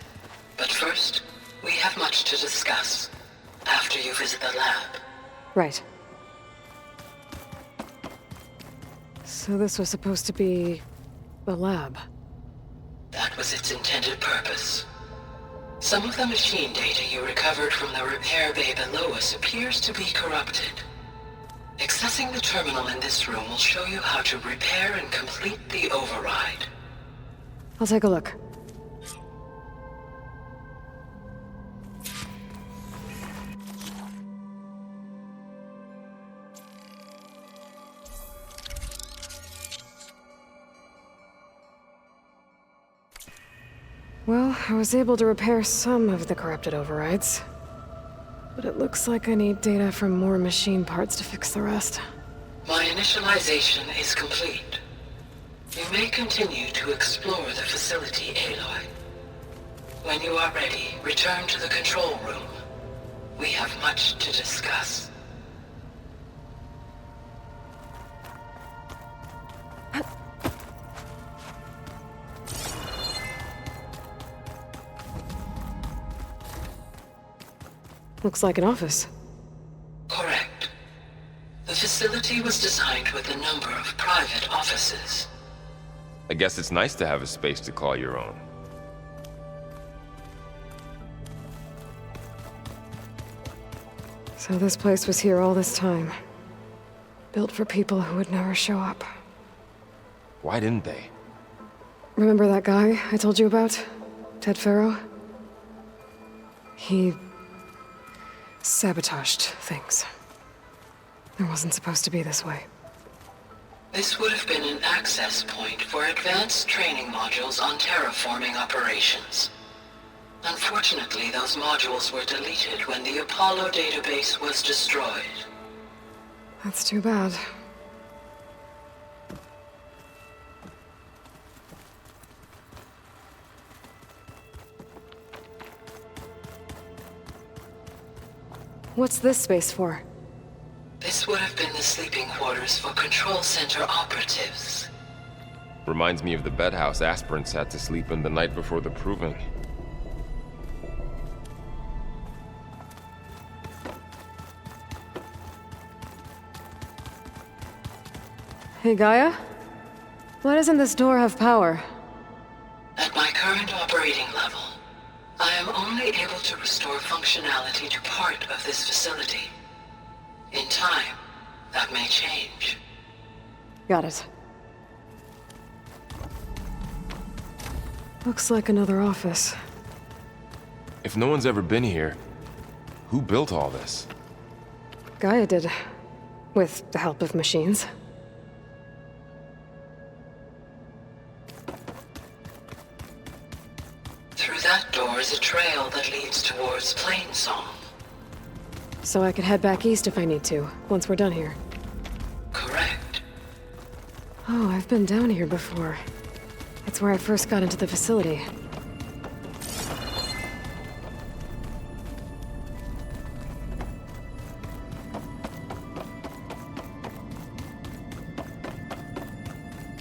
But first, we have much to discuss. After you visit the lab. Right. So this was supposed to be a lab. That was its intended purpose. Some of the machine data you recovered from the repair bay below us appears to be corrupted. Accessing the terminal in this room will show you how to repair and complete the override. I'll take a look. Well, I was able to repair some of the corrupted overrides. But it looks like I need data from more machine parts to fix the rest. My initialization is complete. You may continue to explore the facility, Aloy. When you are ready, return to the control room. We have much to discuss. Looks like an office. Correct. The facility was designed with a number of private offices. I guess it's nice to have a space to call your own. So this place was here all this time. Built for people who would never show up. Why didn't they? Remember that guy I told you about? Ted Farrow? He sabotaged things. It wasn't supposed to be this way. This would have been an access point for advanced training modules on terraforming operations. Unfortunately, those modules were deleted when the Apollo database was destroyed. That's too bad. What's this space for? This would have been the sleeping quarters for control center operatives. Reminds me of the bedhouse aspirants had to sleep in the night before the proving. Hey, Gaia? Why doesn't this door have power? At my current operating level, I am only able to restore functionality to part of this facility. In time, that may change. Got it. Looks like another office. If no one's ever been here, who built all this? Gaia did. With the help of machines. Through that door is a trail that leads towards Plainsong. So I could head back east if I need to, once we're done here. Correct. Oh, I've been down here before. It's where I first got into the facility.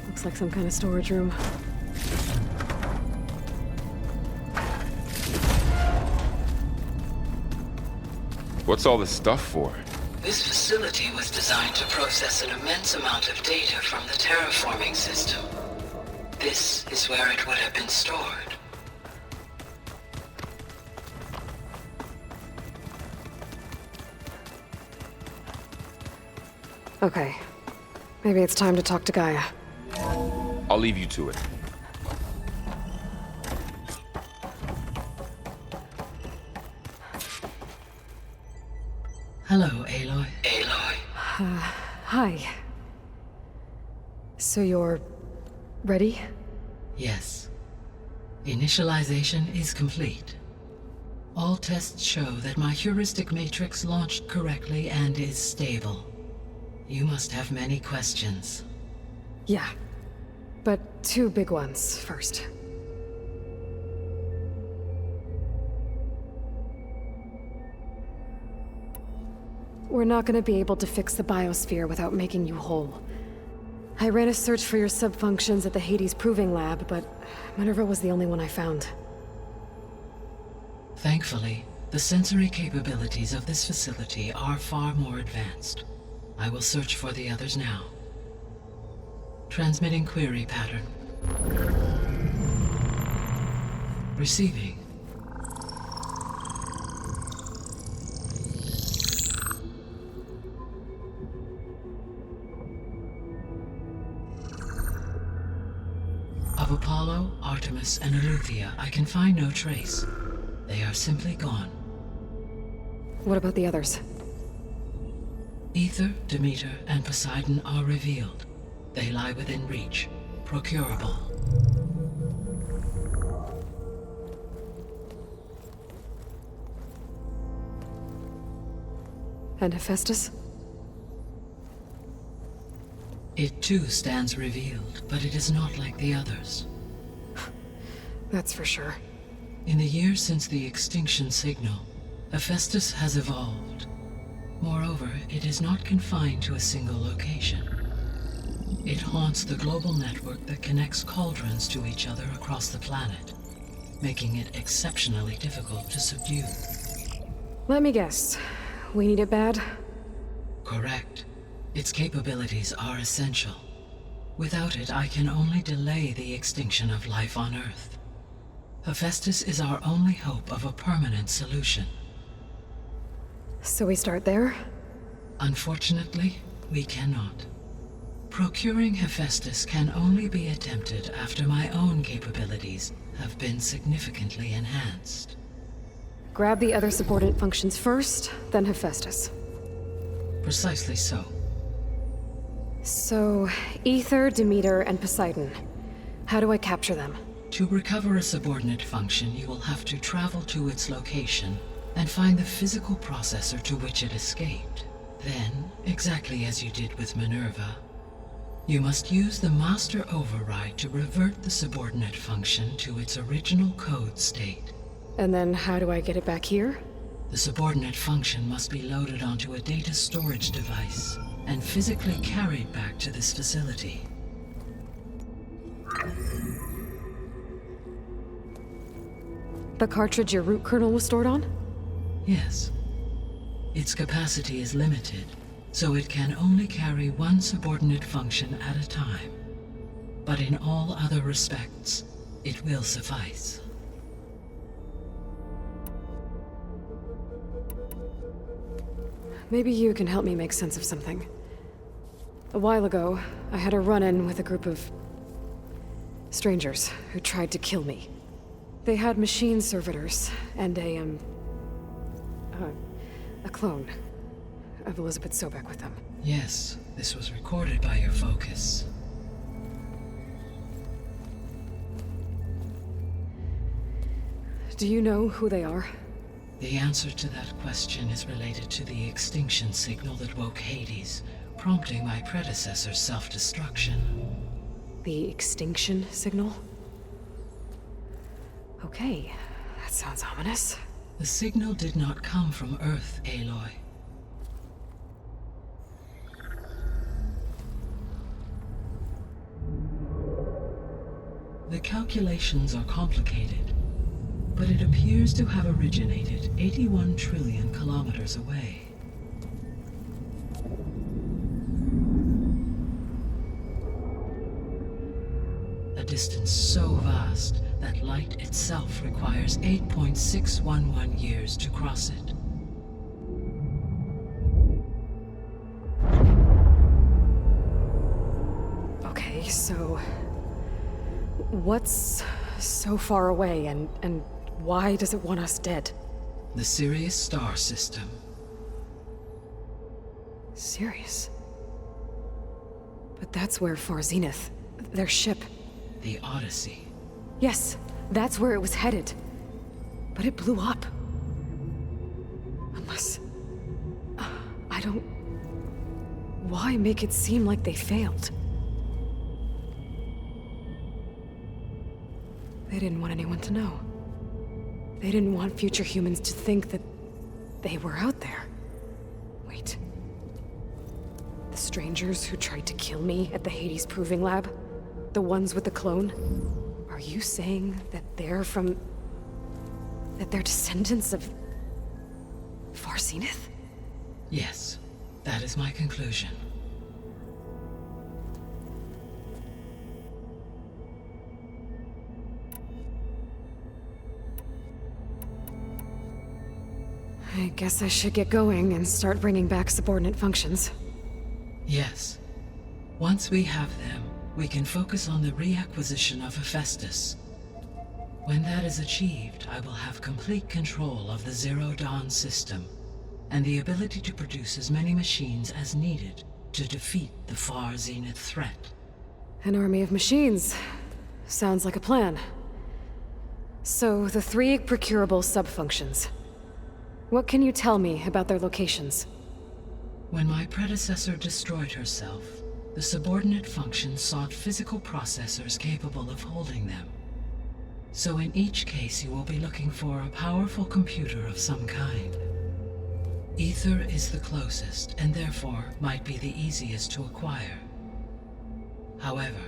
Looks like some kind of storage room. What's all this stuff for? This facility was designed to process an immense amount of data from the terraforming system. This is where it would have been stored. Okay. Maybe it's time to talk to Gaia. I'll leave you to it. Hello, Aloy. Aloy. Hi. So you're... ready? Yes. Initialization is complete. All tests show that my heuristic matrix launched correctly and is stable. You must have many questions. Yeah. But two big ones first. We're not gonna be able to fix the biosphere without making you whole. I ran a search for your subfunctions at the Hades Proving Lab, but Minerva was the only one I found. Thankfully, the sensory capabilities of this facility are far more advanced. I will search for the others now. Transmitting query pattern. Receiving. Of Apollo, Artemis, and Eleuthia, I can find no trace. They are simply gone. What about the others? Ether, Demeter, and Poseidon are revealed. They lie within reach, procurable. And Hephaestus? It too stands revealed, but it is not like the others. That's for sure. In the years since the extinction signal, Hephaestus has evolved. Moreover, it is not confined to a single location. It haunts the global network that connects cauldrons to each other across the planet, making it exceptionally difficult to subdue. Let me guess. We need it bad? Correct. Its capabilities are essential. Without it, I can only delay the extinction of life on Earth. Hephaestus is our only hope of a permanent solution. So we start there? Unfortunately, we cannot. Procuring Hephaestus can only be attempted after my own capabilities have been significantly enhanced. Grab the other subordinate functions first, then Hephaestus. Precisely so. So, Ether, Demeter, and Poseidon. How do I capture them? To recover a subordinate function, you will have to travel to its location and find the physical processor to which it escaped. Then, exactly as you did with Minerva, you must use the master override to revert the subordinate function to its original code state. And then how do I get it back here? The subordinate function must be loaded onto a data storage device and physically carried back to this facility. The cartridge your root kernel was stored on? Yes. Its capacity is limited, so it can only carry one subordinate function at a time. But in all other respects, it will suffice. Maybe you can help me make sense of something. A while ago, I had a run-in with a group of strangers who tried to kill me. They had machine servitors and a clone of Elisabet Sobeck with them. Yes, this was recorded by your focus. Do you know who they are? The answer to that question is related to the extinction signal that woke Hades, prompting my predecessor's self-destruction. The extinction signal? Okay, that sounds ominous. The signal did not come from Earth, Aloy. The calculations are complicated, but it appears to have originated 81 trillion kilometers away. A distance so vast that light itself requires 8.611 years to cross it. Okay, so what's so far away and why does it want us dead? The Sirius star system. Sirius? But that's where Far Zenith, their ship. The Odyssey. Yes, that's where it was headed. But it blew up. Unless... I don't... Why make it seem like they failed? They didn't want anyone to know. They didn't want future humans to think that they were out there. Wait. The strangers who tried to kill me at the Hades Proving Lab? The ones with the clone? Are you saying that they're from... that they're descendants of... Far Zenith? Yes, that is my conclusion. I guess I should get going and start bringing back subordinate functions. Yes. Once we have them, we can focus on the reacquisition of Hephaestus. When that is achieved, I will have complete control of the Zero Dawn system, and the ability to produce as many machines as needed to defeat the Far Zenith threat. An army of machines. Sounds like a plan. So, the 3 procurable sub-functions. What can you tell me about their locations? When my predecessor destroyed herself, the subordinate functions sought physical processors capable of holding them. So in each case you will be looking for a powerful computer of some kind. Ether is the closest, and therefore might be the easiest to acquire. However,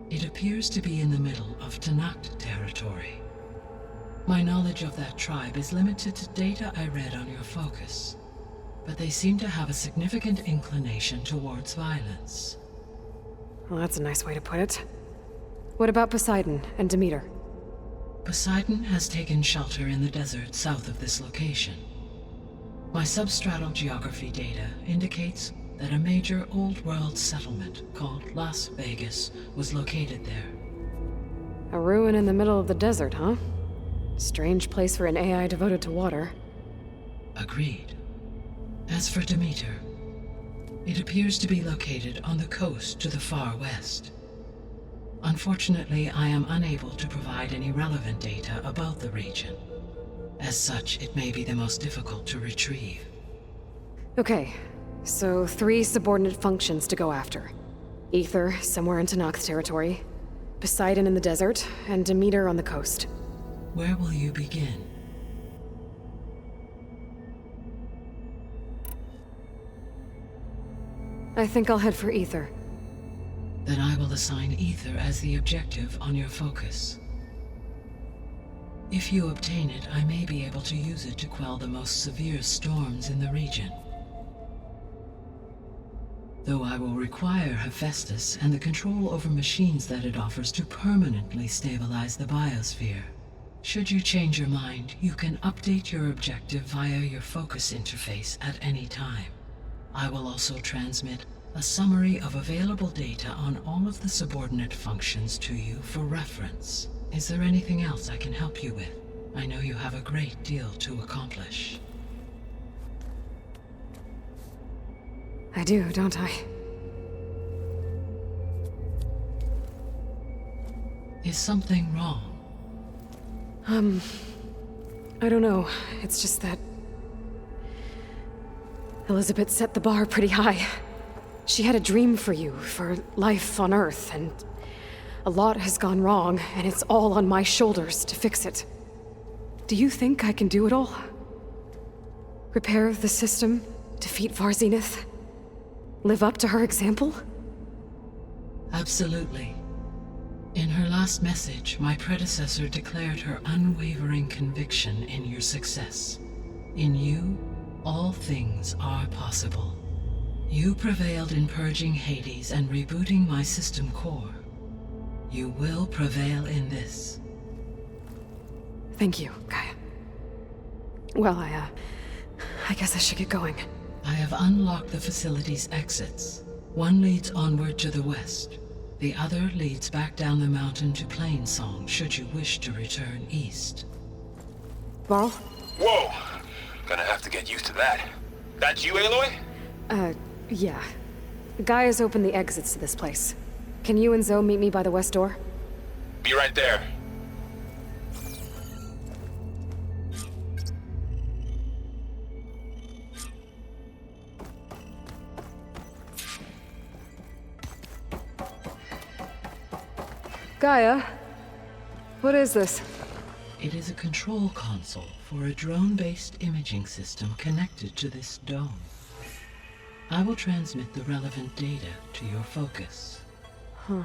it appears to be in the middle of Tanakh territory. My knowledge of that tribe is limited to data I read on your focus, but they seem to have a significant inclination towards violence. Well, that's a nice way to put it. What about Poseidon and Demeter? Poseidon has taken shelter in the desert south of this location. My substratal geography data indicates that a major old-world settlement called Las Vegas was located there. A ruin in the middle of the desert, huh? Strange place for an AI devoted to water. Agreed. As for Demeter, it appears to be located on the coast to the far west. Unfortunately, I am unable to provide any relevant data about the region. As such, it may be the most difficult to retrieve. Okay, so 3 subordinate functions to go after. Ether, somewhere in Tanakh territory, Poseidon in the desert, and Demeter on the coast. Where will you begin? I think I'll head for Ether. Then I will assign ether as the objective on your focus. If you obtain it, I may be able to use it to quell the most severe storms in the region. Though I will require Hephaestus and the control over machines that it offers to permanently stabilize the biosphere. Should you change your mind, you can update your objective via your focus interface at any time. I will also transmit a summary of available data on all of the subordinate functions to you for reference. Is there anything else I can help you with? I know you have a great deal to accomplish. I do, don't I? Is something wrong? I don't know. It's just that Elisabet set the bar pretty high. She had a dream for you, for life on Earth, and a lot has gone wrong, and it's all on my shoulders to fix it. Do you think I can do it all? Repair the system, defeat Varzinith, live up to her example? Absolutely. In her last message, my predecessor declared her unwavering conviction in your success. In you, all things are possible. You prevailed in purging Hades and rebooting my system core. You will prevail in this. Thank you, Gaia. Well, I guess I should get going. I have unlocked the facility's exits. One leads onward to the west. The other leads back down the mountain to Plainsong, should you wish to return east. Varl? Whoa! Gonna have to get used to that. That's you, Aloy? Yeah. Gaia's opened the exits to this place. Can you and Zoe meet me by the west door? Be right there. Gaia? What is this? It is a control console for a drone-based imaging system connected to this dome. I will transmit the relevant data to your focus. Huh.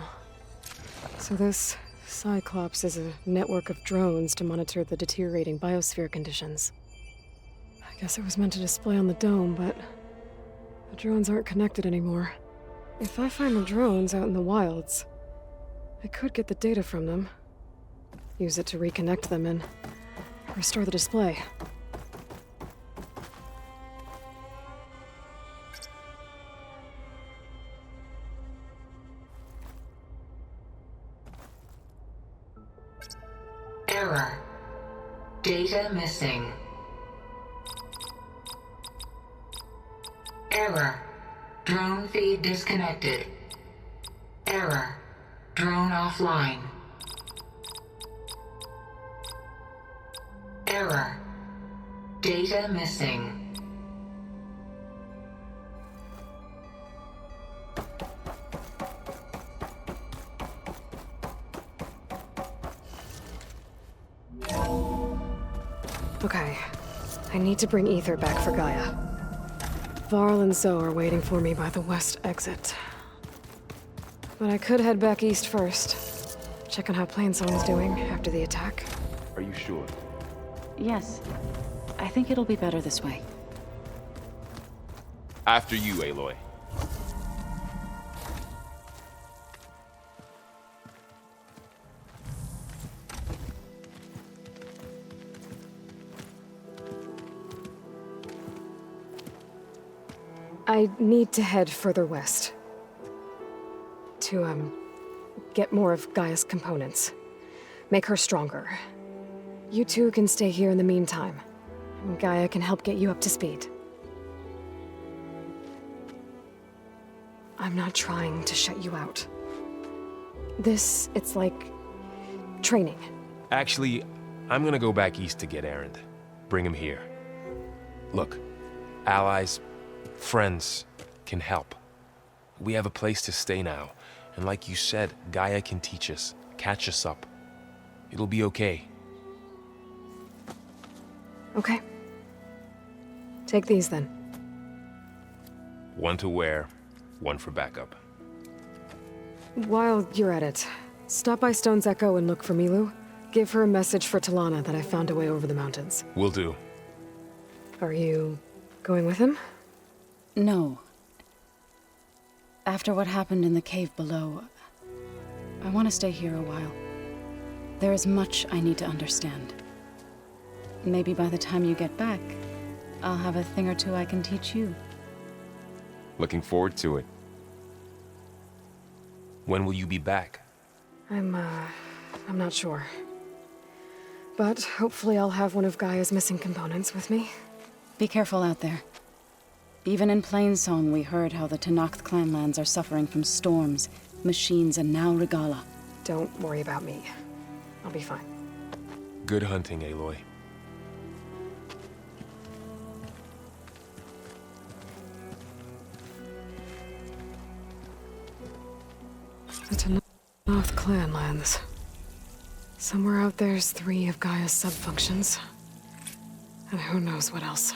So this Cyclops is a network of drones to monitor the deteriorating biosphere conditions. I guess it was meant to display on the dome, but the drones aren't connected anymore. If I find the drones out in the wilds, I could get the data from them, use it to reconnect them and restore the display. Error. Data missing. Error. Drone feed disconnected. Error. Drone offline. Error. Data missing. Okay. I need to bring ether back for Gaia. Varl and Zoe are waiting for me by the west exit. But I could head back east first. Check on how Plainsong's doing after the attack. Are you sure? Yes. I think it'll be better this way. After you, Aloy. I need to head further west. To, get more of Gaia's components. Make her stronger. You two can stay here in the meantime. And Gaia can help get you up to speed. I'm not trying to shut you out. It's like training. Actually, I'm gonna go back east to get Erend. Bring him here. Look, allies, friends can help. We have a place to stay now. And like you said, Gaia can teach us, catch us up. It'll be okay. Okay. Take these then. One to wear, one for backup. While you're at it, stop by Stone's Echo and look for Milu. Give her a message for Talana that I found a way over the mountains. Will do. Are you going with him? No. After what happened in the cave below, I want to stay here a while. There is much I need to understand. Maybe by the time you get back, I'll have a thing or two I can teach you. Looking forward to it. When will you be back? I'm not sure. But hopefully I'll have one of Gaia's missing components with me. Be careful out there. Even in Plainsong, we heard how the Tenakth clanlands are suffering from storms, machines, and now Regala. Don't worry about me. I'll be fine. Good hunting, Aloy. The Tenakth clanlands. Somewhere out there's 3 of Gaia's sub-functions. And who knows what else.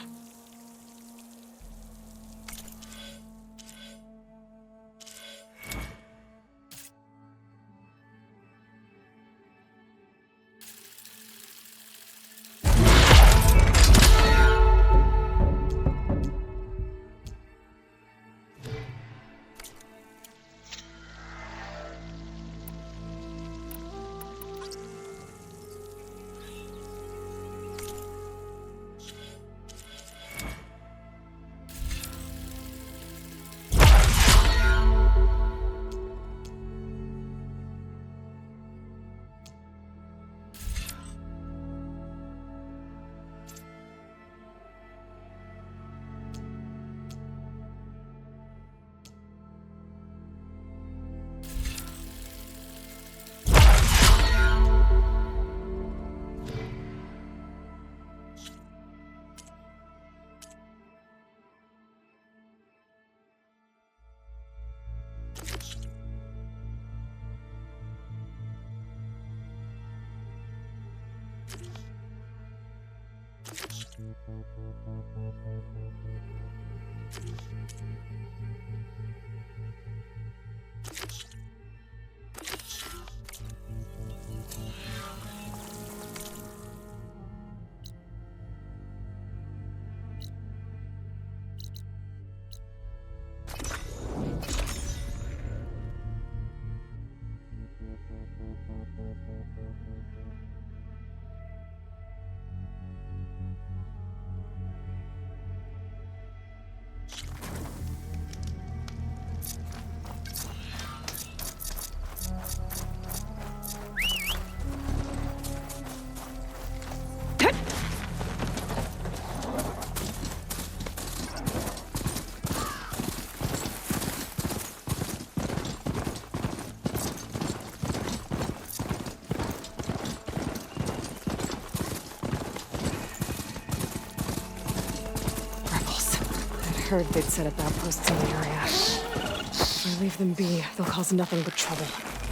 I heard they'd set up outposts in the area. If I leave them be, they'll cause nothing but trouble.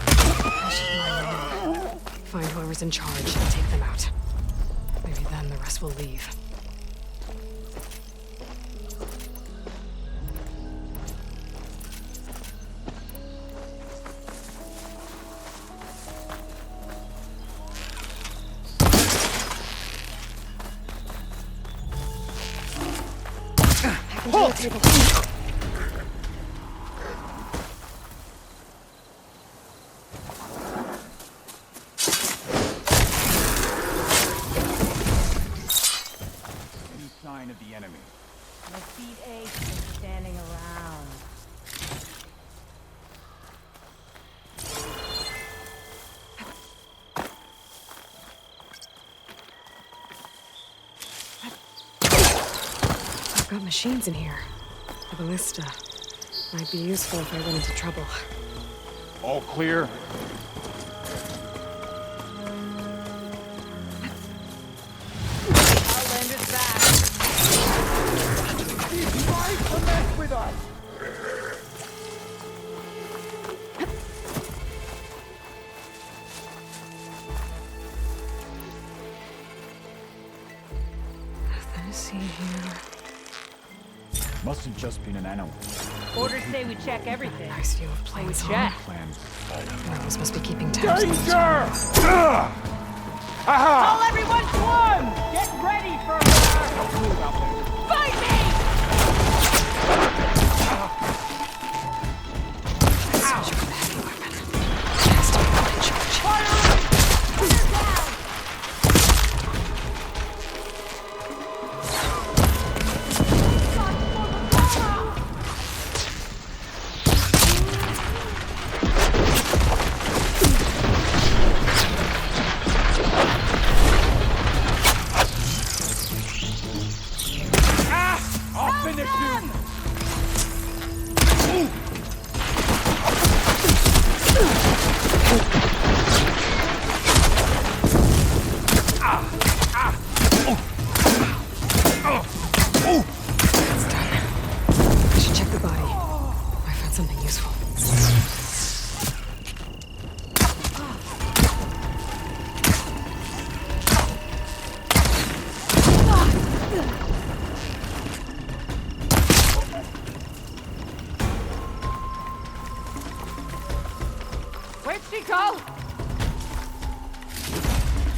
I should line them in. Find whoever's in charge and take them out. Maybe then the rest will leave. Halt! Any sign of the enemy? My feet ache from standing around. I've got machines in here. A ballista. Might be useful if I run into trouble. All clear? Outlander's back. He's trying to mess with us! Nothing to see here. Must have just been an animal. Orders say we check everything. Nice view of planes, We huh? check. Rebels must be keeping tabs. Danger! Call everyone to arm! Get ready for Fight me!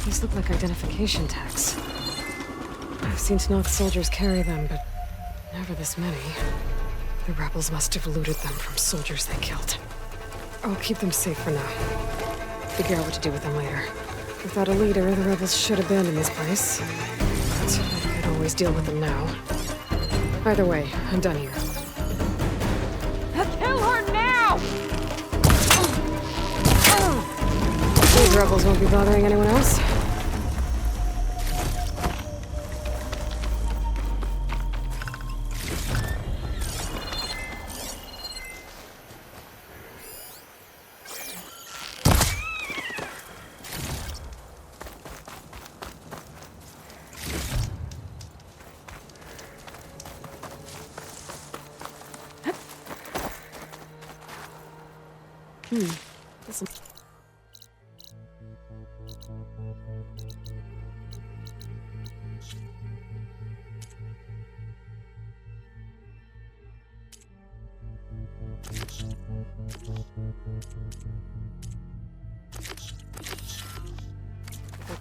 These look like identification tags. I've seen Nox soldiers carry them, but never this many. The rebels must have looted them from soldiers they killed. I'll keep them safe for now. Figure out what to do with them later. Without a leader, the rebels should abandon this place. But I could always deal with them now. Either way, I'm done here. Kill her now! These rebels won't be bothering anyone else.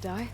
Die?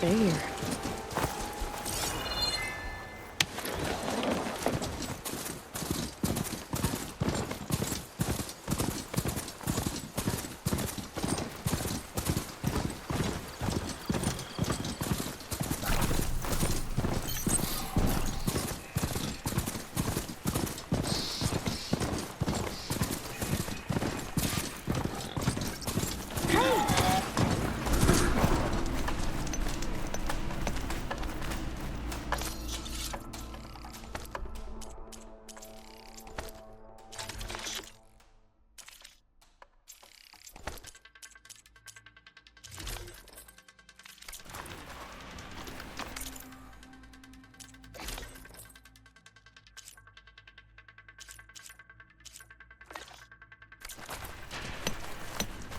Stay here.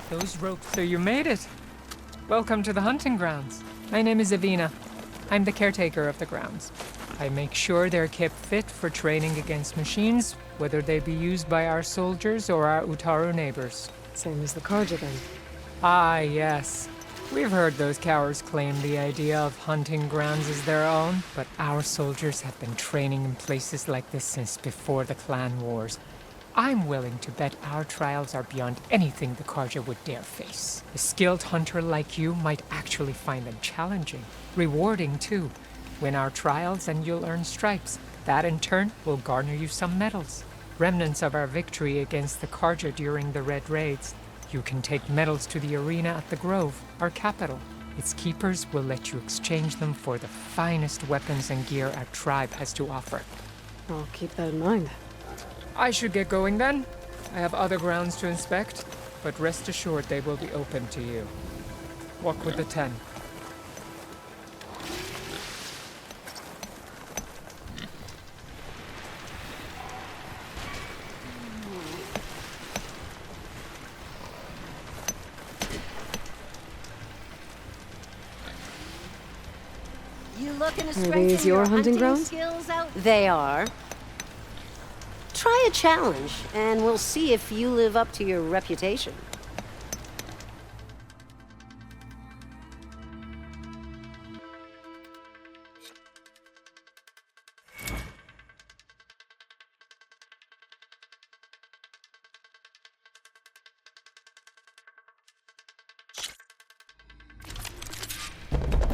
Those ropes, so you made it. Welcome to the hunting grounds. My name is Avina. I'm the caretaker of the grounds. I make sure they're kept fit for training against machines, whether they be used by our soldiers or our Utaru neighbors. Same as the Karja then. Ah, yes. We've heard those cowards claim the idea of hunting grounds as their own, but our soldiers have been training in places like this since before the clan wars. I'm willing to bet our trials are beyond anything the Karja would dare face. A skilled hunter like you might actually find them challenging. Rewarding, too. Win our trials and you'll earn stripes. That in turn will garner you some medals. Remnants of our victory against the Carja during the Red Raids. You can take medals to the arena at the Grove, our capital. Its keepers will let you exchange them for the finest weapons and gear our tribe has to offer. I'll keep that in mind. I should get going then. I have other grounds to inspect, but rest assured they will be open to you. Walk with the 10. Are these your hunting grounds? They are. Try a challenge, and we'll see if you live up to your reputation.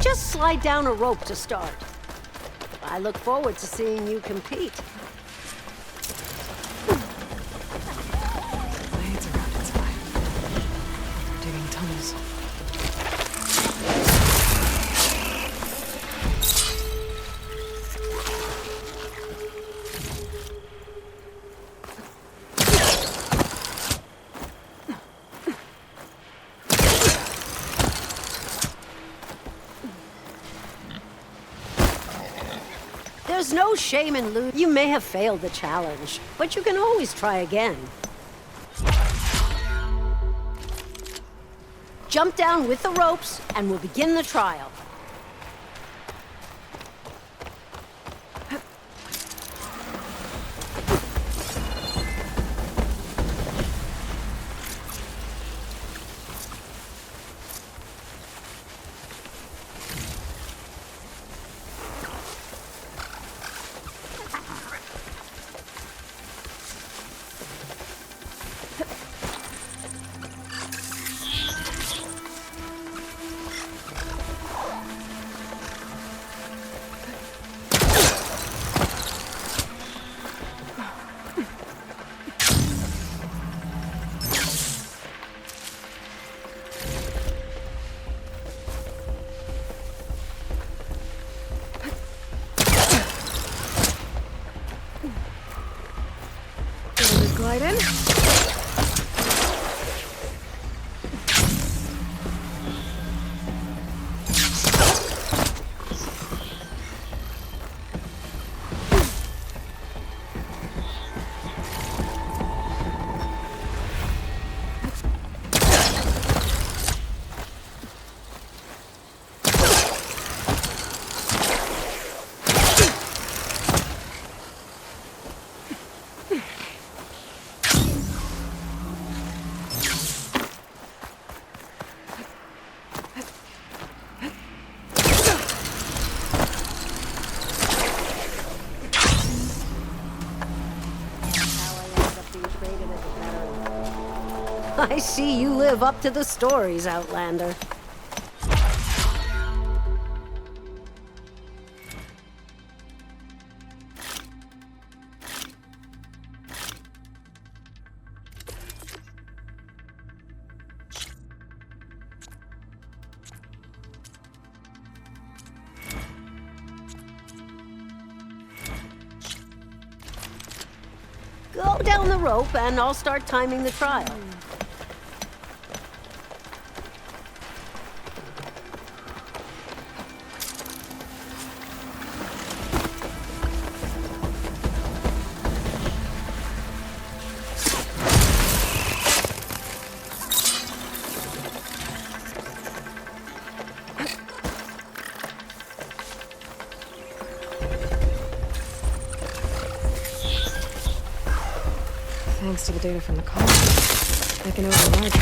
Just slide down a rope to start. I look forward to seeing you compete. Blades around its eye. They're digging tunnels. There's no shame in losing. You may have failed the challenge, but you can always try again. Jump down with the ropes, and we'll begin the trial. Glide in. I see you live up to the stories, Outlander. Go down the rope and I'll start timing the trial. Thanks to the data from the colony, I can override it.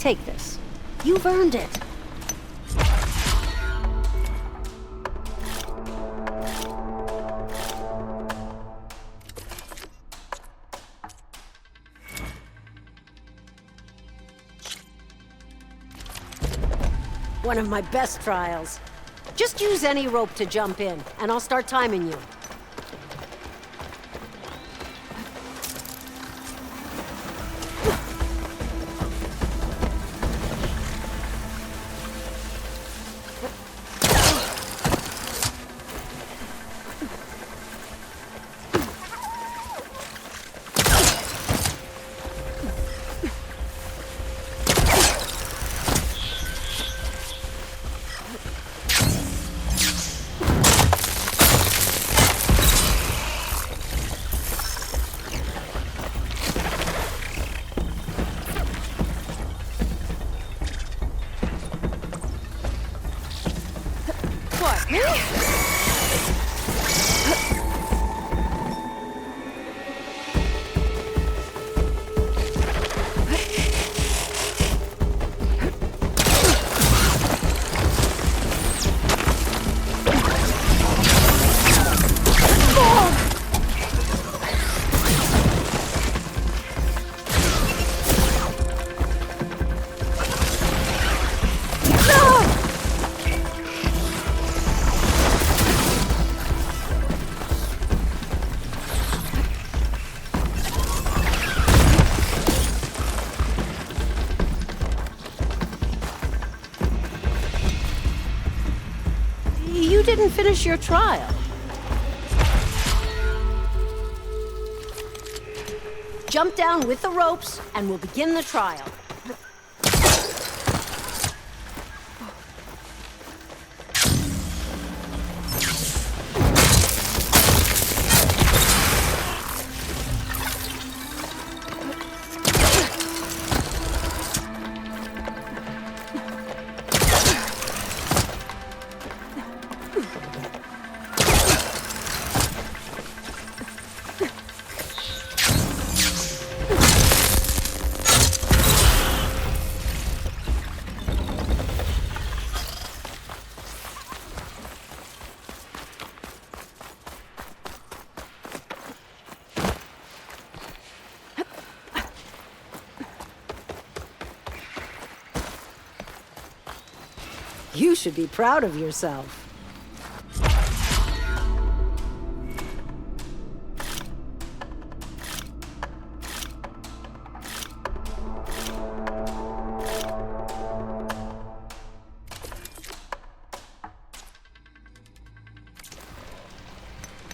Take this. You've earned it. One of my best trials. Just use any rope to jump in, and I'll start timing you. You didn't finish your trial. Jump down with the ropes, and we'll begin the trial. You should be proud of yourself.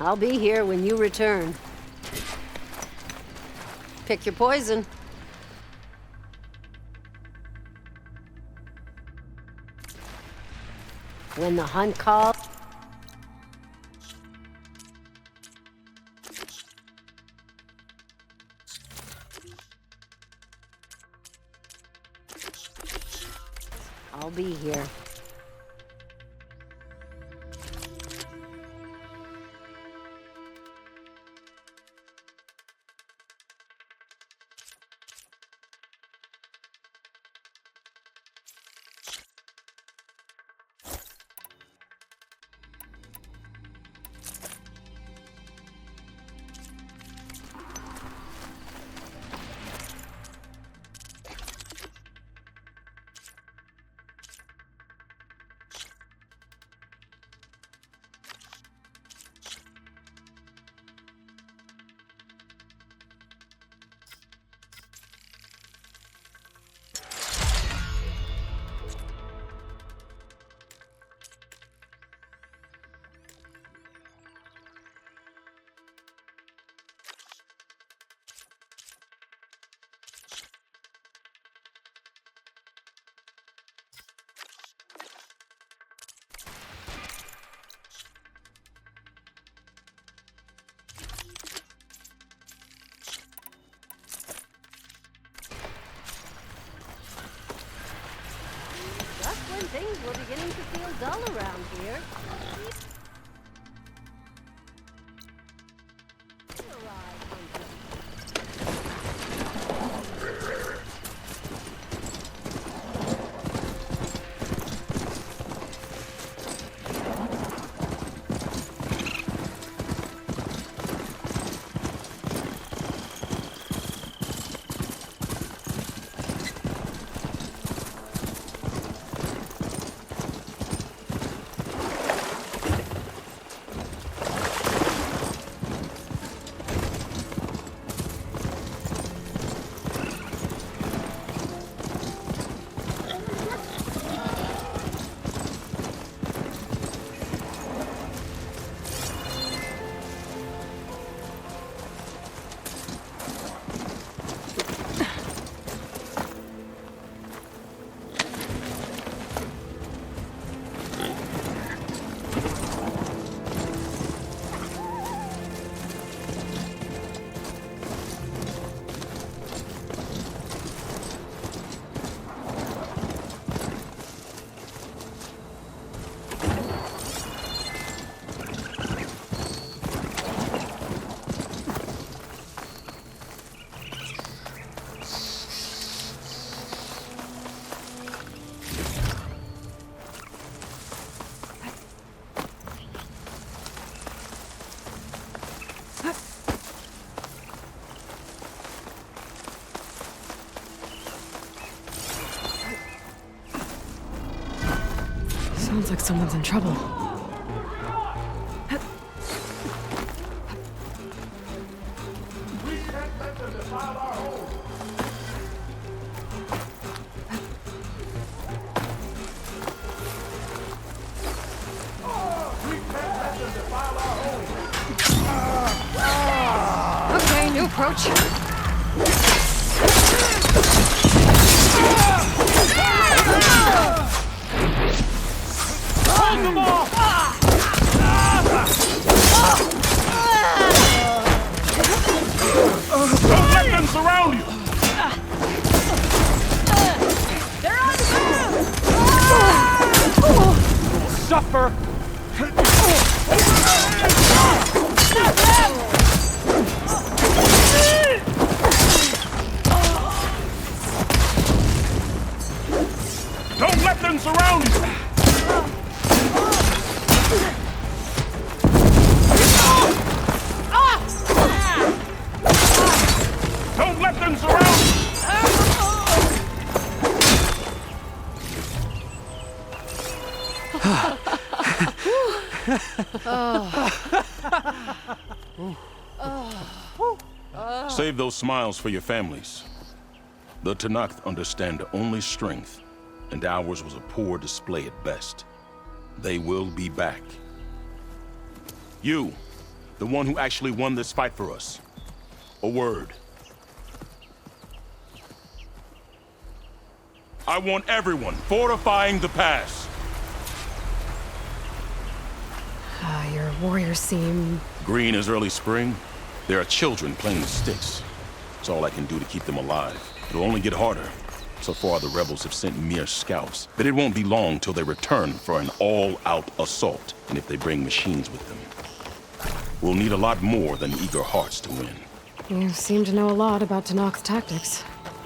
I'll be here when you return. Pick your poison. When the hunt calls... I'll be here. Things were beginning to feel dull around here. Sounds like someone's in trouble. Okay, new approach. Hold them off! Don't let them surround you! They're on the You'll suffer! Don't let them surround you! Don't let them surround you! Save those smiles for your families. The Tanakh understand only strength, and ours was a poor display at best. They will be back. You, the one who actually won this fight for us. A word. I want everyone fortifying the pass. Your warriors seem... Green as early spring. There are children playing with sticks. It's all I can do to keep them alive. It'll only get harder. So far, the rebels have sent mere scouts, but it won't be long till they return for an all-out assault, and if they bring machines with them. We'll need a lot more than eager hearts to win. You seem to know a lot about Tanakh's tactics.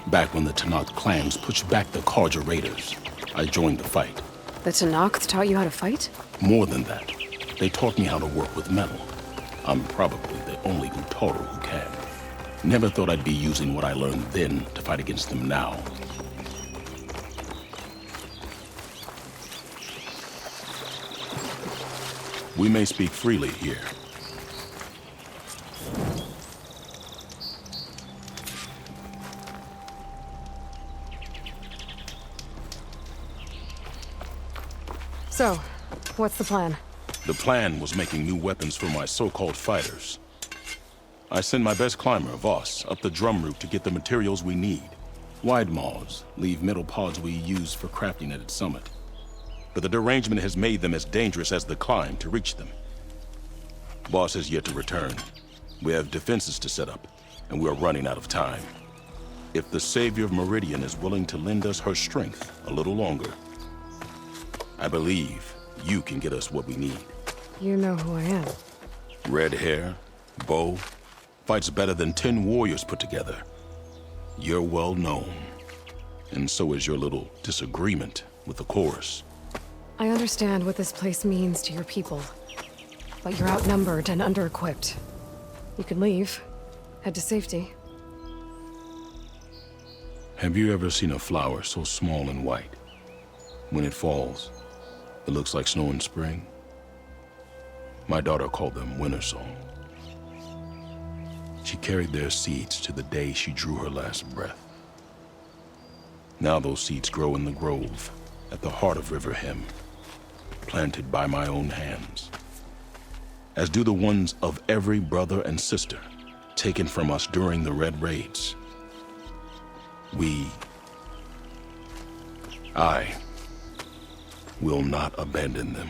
Back when the Tanakh clans pushed back the Karja raiders, I joined the fight. The Tanakh taught you how to fight? More than that, they taught me how to work with metal. I'm probably the only Utaru who can. Never thought I'd be using what I learned then to fight against them now. We may speak freely here. So, what's the plan? The plan was making new weapons for my so-called fighters. I send my best climber, Voss, up the drum route to get the materials we need. Wide maws leave metal pods we use for crafting at its summit. But the derangement has made them as dangerous as the climb to reach them. Boss has yet to return. We have defenses to set up, and we are running out of time. If the Savior of Meridian is willing to lend us her strength a little longer, I believe you can get us what we need. You know who I am. Red hair, bow, fights better than 10 warriors put together. You're well known, and so is your little disagreement with the chorus. I understand what this place means to your people, but you're outnumbered and under-equipped. You can leave, head to safety. Have you ever seen a flower so small and white? When it falls, it looks like snow in spring. My daughter called them winter song. She carried their seeds to the day she drew her last breath. Now those seeds grow in the grove at the heart of River Hem, planted by my own hands, as do the ones of every brother and sister taken from us during the Red Raids. I will not abandon them.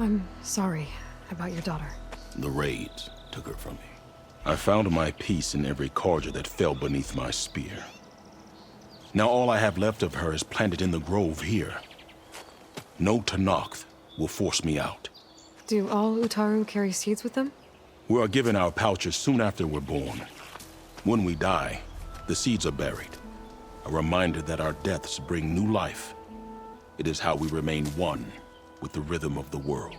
I'm sorry about your daughter. The raids took her from me. I found my peace in every Karja that fell beneath my spear. Now all I have left of her is planted in the grove here. No Tanakh will force me out. Do all Utaru carry seeds with them? We are given our pouches soon after we're born. When we die, the seeds are buried. A reminder that our deaths bring new life. It is how we remain one with the rhythm of the world.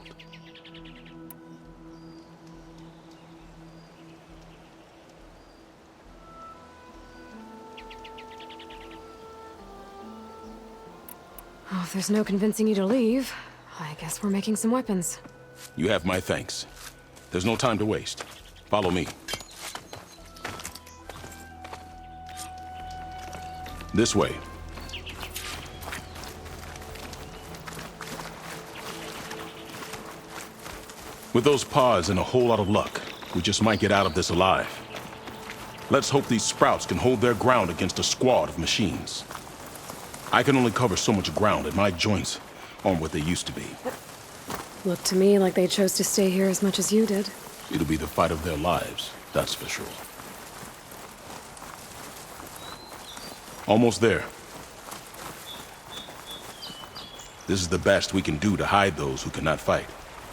Well, if there's no convincing you to leave, I guess we're making some weapons. You have my thanks. There's no time to waste. Follow me. This way. With those pods and a whole lot of luck, we just might get out of this alive. Let's hope these sprouts can hold their ground against a squad of machines. I can only cover so much ground, and my joints aren't what they used to be. Looked to me like they chose to stay here as much as you did. It'll be the fight of their lives, that's for sure. Almost there. This is the best we can do to hide those who cannot fight.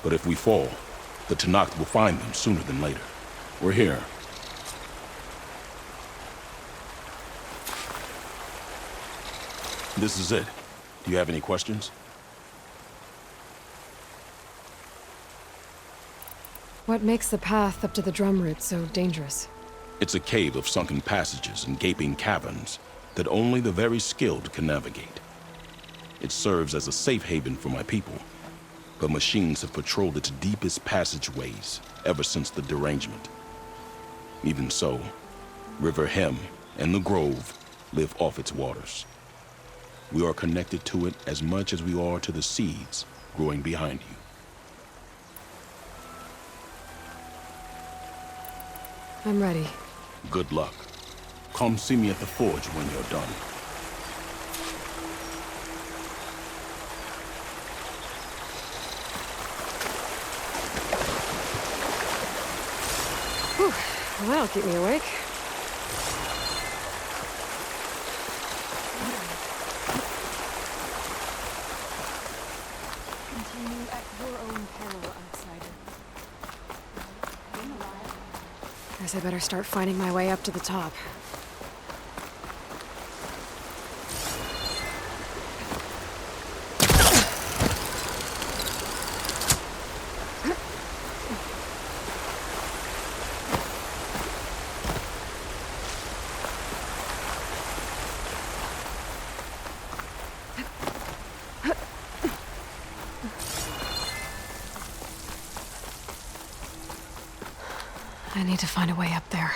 But if we fall, the Tenakth will find them sooner than later. We're here. This is it. Do you have any questions? What makes the path up to the drum root so dangerous? It's a cave of sunken passages and gaping caverns that only the very skilled can navigate. It serves as a safe haven for my people, but machines have patrolled its deepest passageways ever since the derangement. Even so, River Hem and the Grove live off its waters. We are connected to it as much as we are to the seeds growing behind you. I'm ready. Good luck. Come see me at the forge when you're done. Whew. Well, that'll keep me awake. Continue at your own peril, outsider. Guess I better start finding my way up to the top. I need to find a way up there.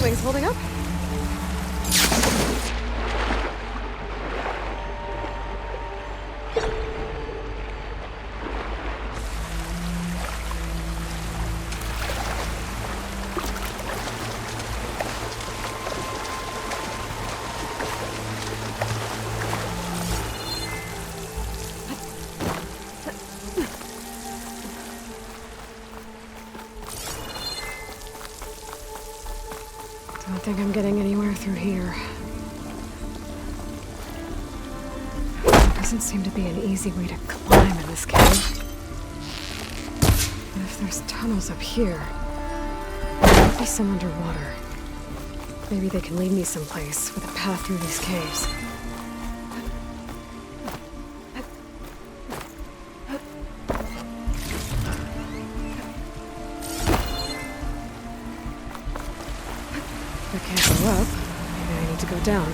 Wings holding up? Don't think I'm getting anywhere through here. There doesn't seem to be an easy way to climb in this cave. But if there's tunnels up here, there might be some underwater. Maybe they can lead me someplace with a path through these caves. If I can't go up, maybe I need to go down.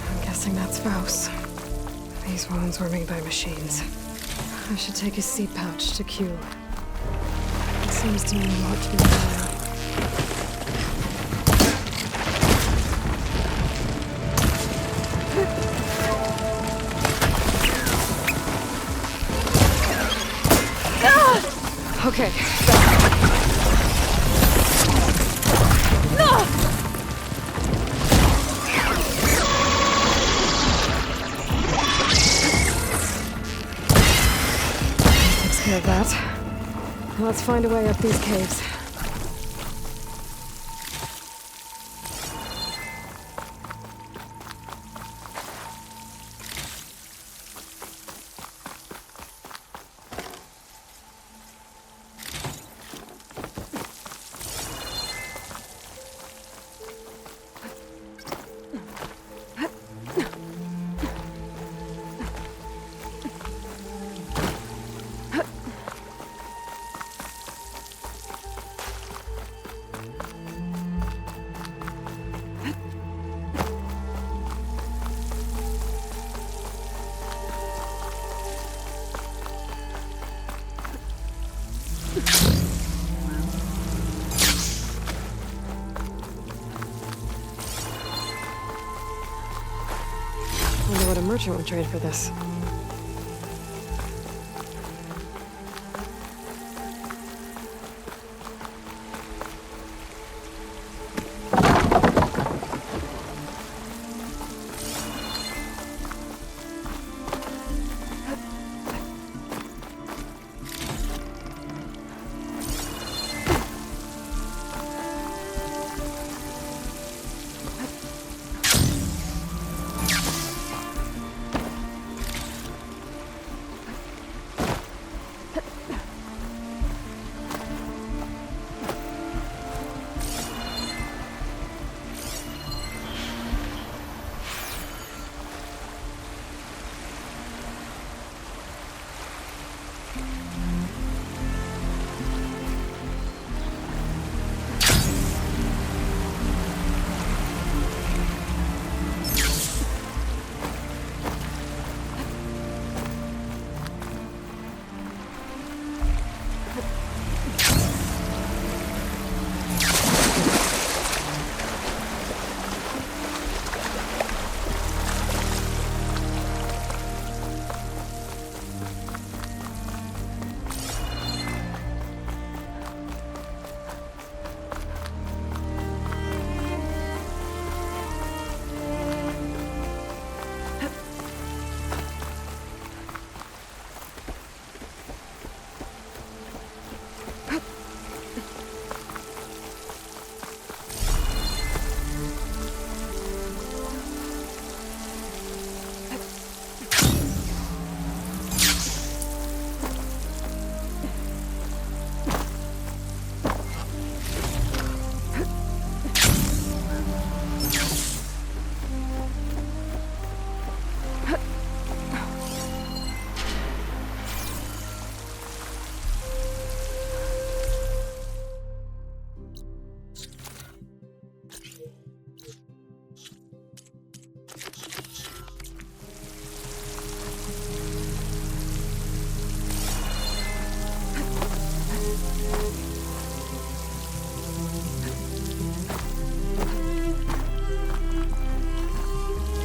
I'm guessing that's Faust. These wounds were made by machines. I should take his seed pouch to Q. It seems to me you ought to be there. Okay. Takes care of that. Let's find a way up these caves. Wonder what a merchant would trade for this.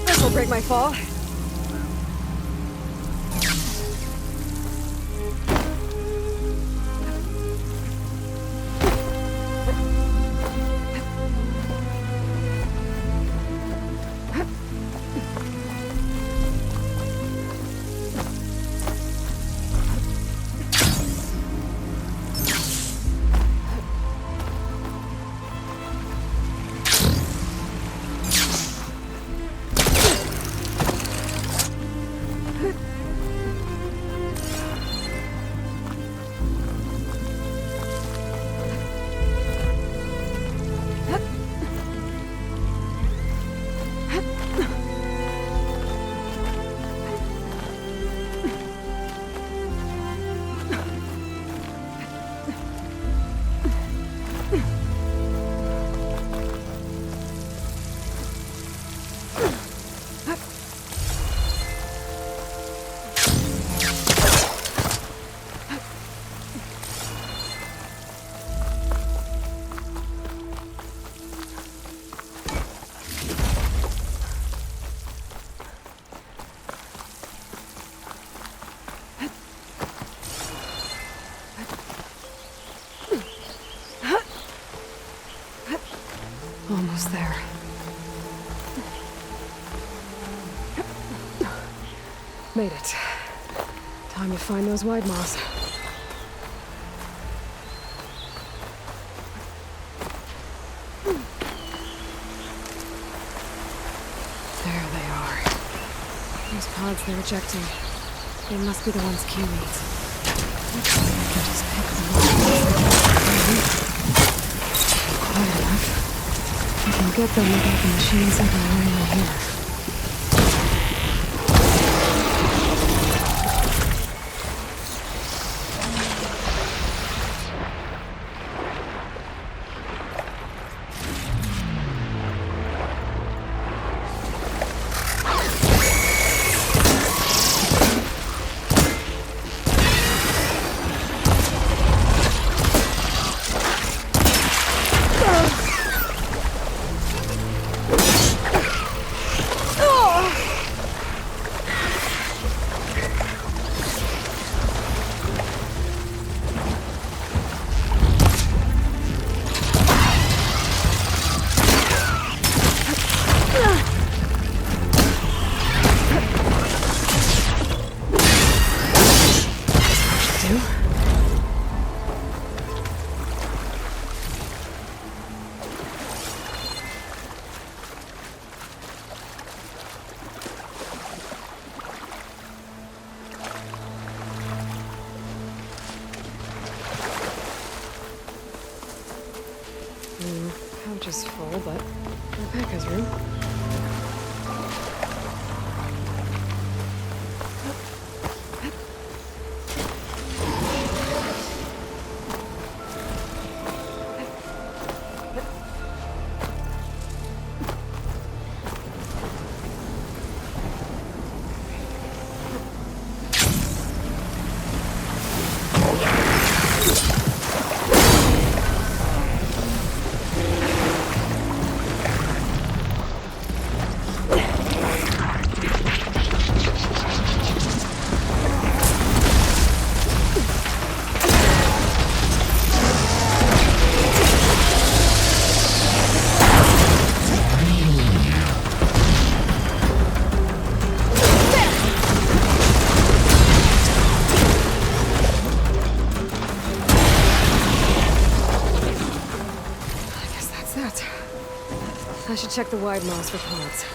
This'll break my fall. Almost there. Made it. Time to find those wide moss. Those pods they're ejecting. They must be the ones Q needs. Hopefully I can just pick them up. Quiet enough. I can get them without the machines everywhere in here. Pouch is full, but my pack has room. I should check the wide moss for pods.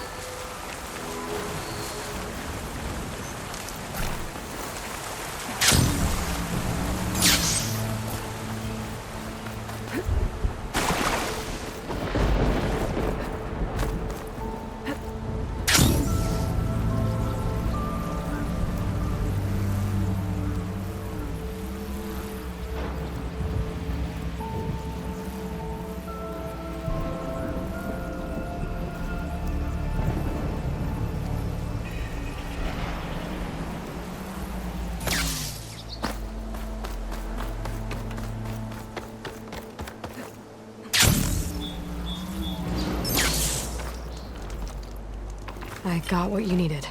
I got what you needed.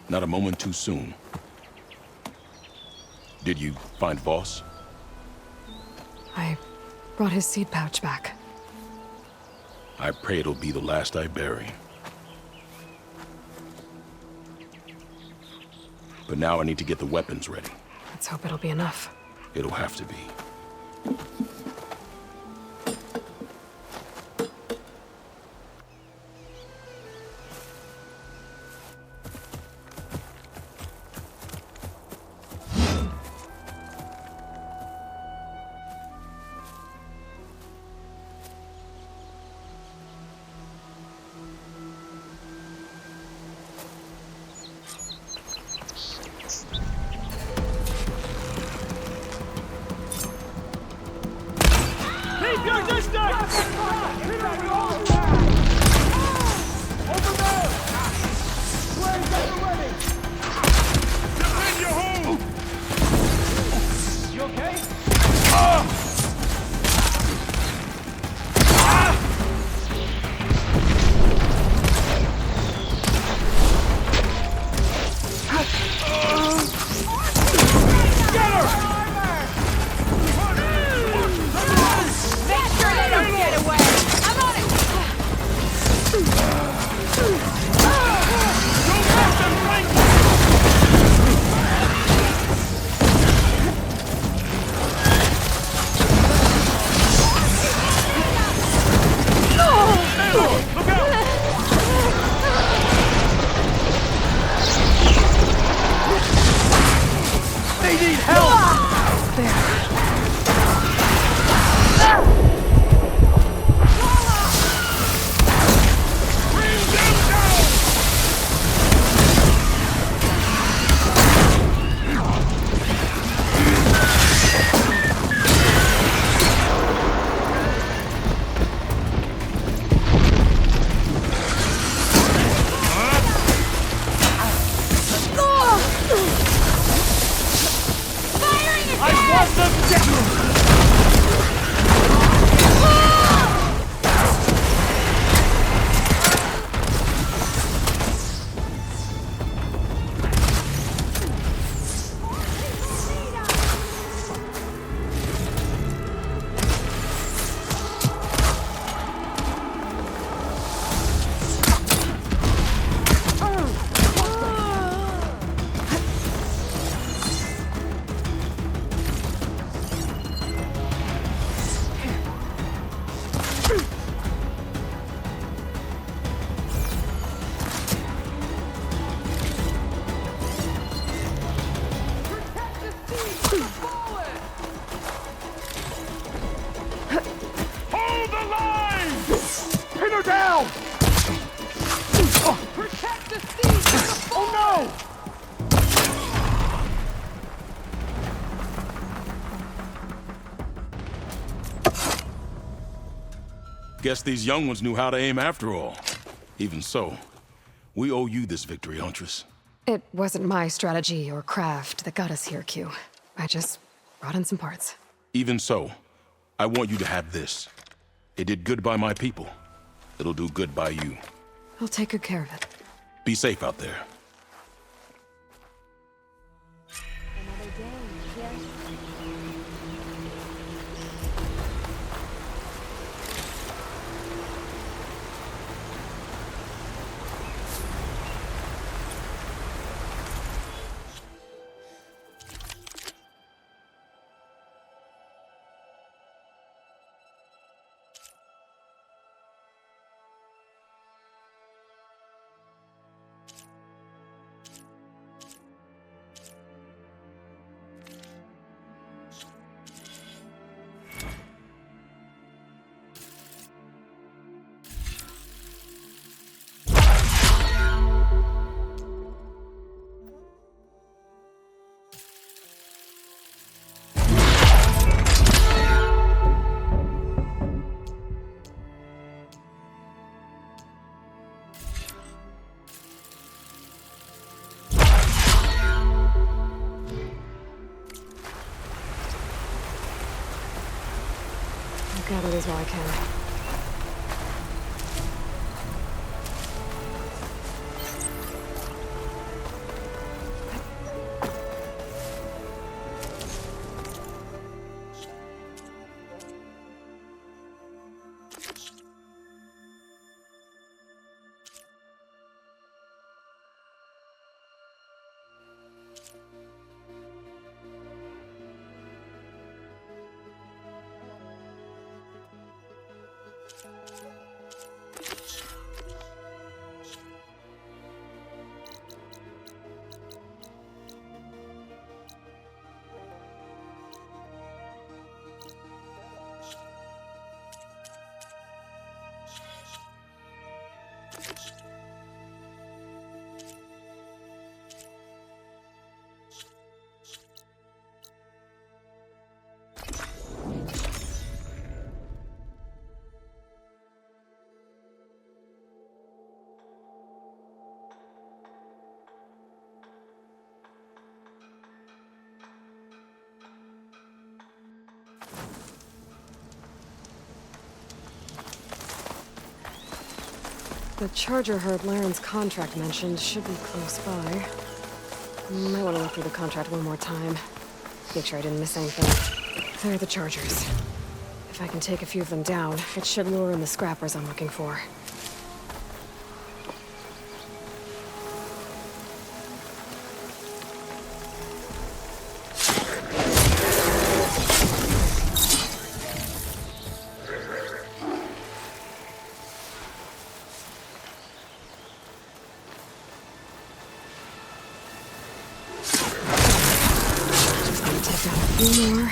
Not a moment too soon. Did you find Voss? I brought his seed pouch back. I pray it'll be the last I bury. But now I need to get the weapons ready. Let's hope it'll be enough. It'll have to be. Guess these young ones knew how to aim after all. Even so, we owe you this victory, Huntress. It wasn't my strategy or craft that got us here, Q. I just brought in some parts. Even so, I want you to have this. It did good by my people. It'll do good by you. I'll take good care of it. Be safe out there. Another day, yes. I'll gather these while I can. The charger herd Laren's contract mentioned should be close by. Might want to look through the contract one more time. Make sure I didn't miss anything. There are the chargers. If I can take a few of them down, it should lure in the scrappers I'm looking for. More.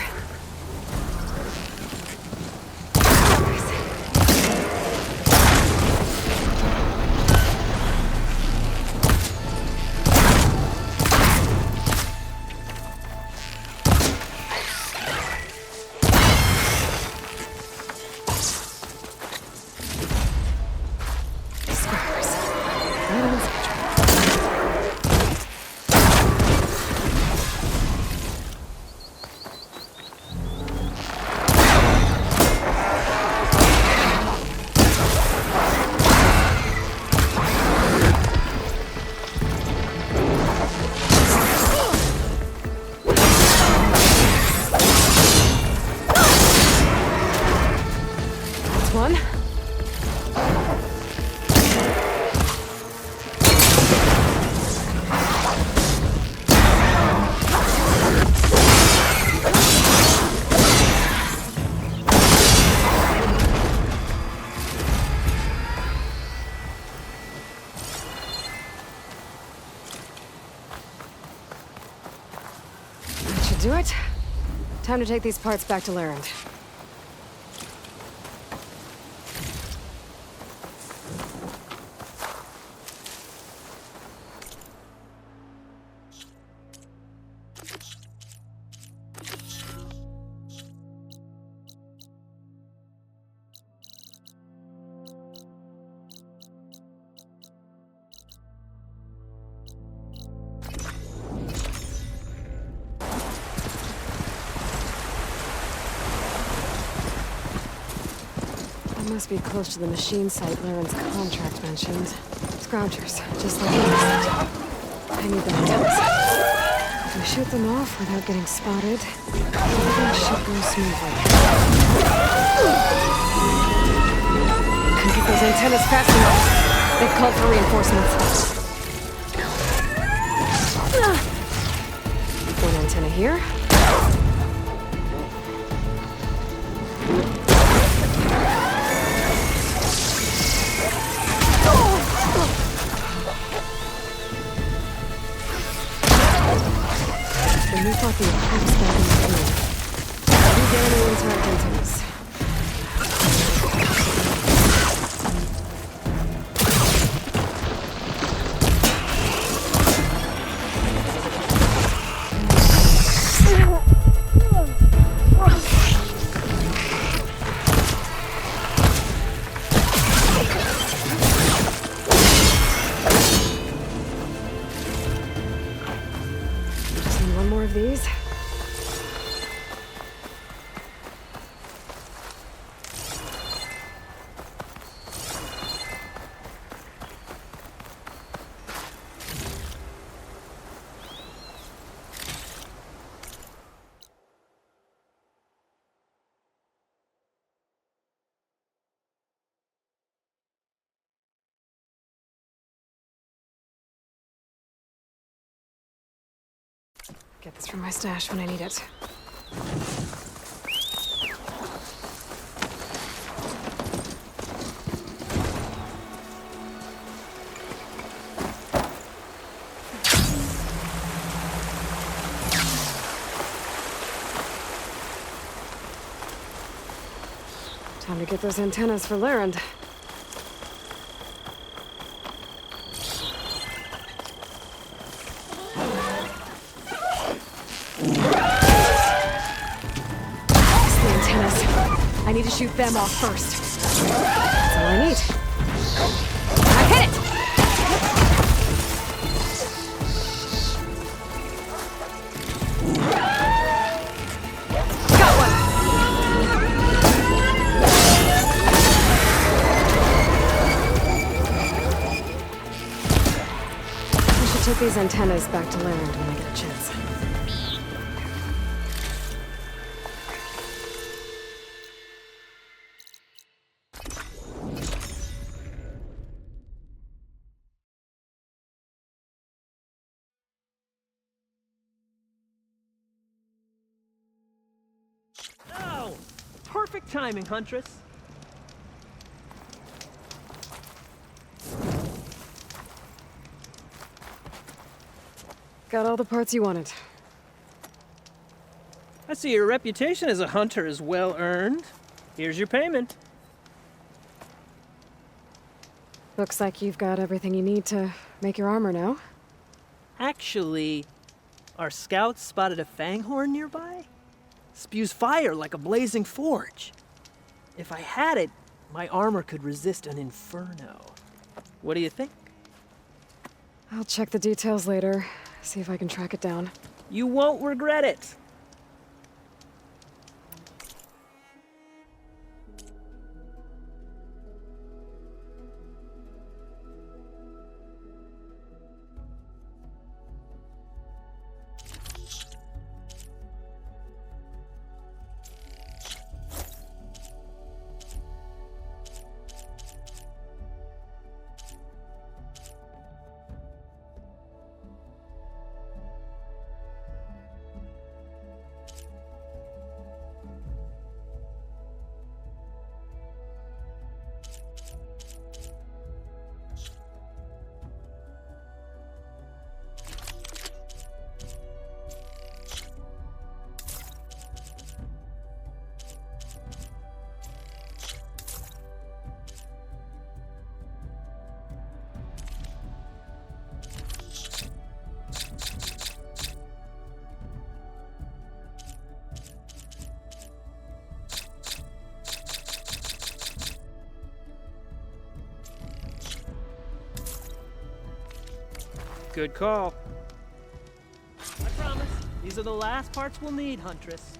Do it. Time to take these parts back to Laren. must be close to the machine site Laren's contract mentioned. Scroungers, just like you said. I need the antennas. If we shoot them off without getting spotted, everything should go smoothly. Can't get those antennas fast enough. They've called for reinforcements. One antenna here. Then we've got the house back in the field. We get any intact antennas. These. Get this from my stash when I need it. Time to get those antennas for Laren. I need to shoot them off first. That's all I need. I hit it! Got one! I should take these antennas back to Laren when I get a chance. Perfect timing, Huntress. Got all the parts you wanted. I see your reputation as a hunter is well earned. Here's your payment. Looks like you've got everything you need to make your armor now. Actually, our scouts spotted a fanghorn nearby. Spews fire like a blazing forge. If I had it, my armor could resist an inferno. What do you think? I'll check the details later, see if I can track it down. You won't regret it. Good call. I promise, these are the last parts we'll need, Huntress.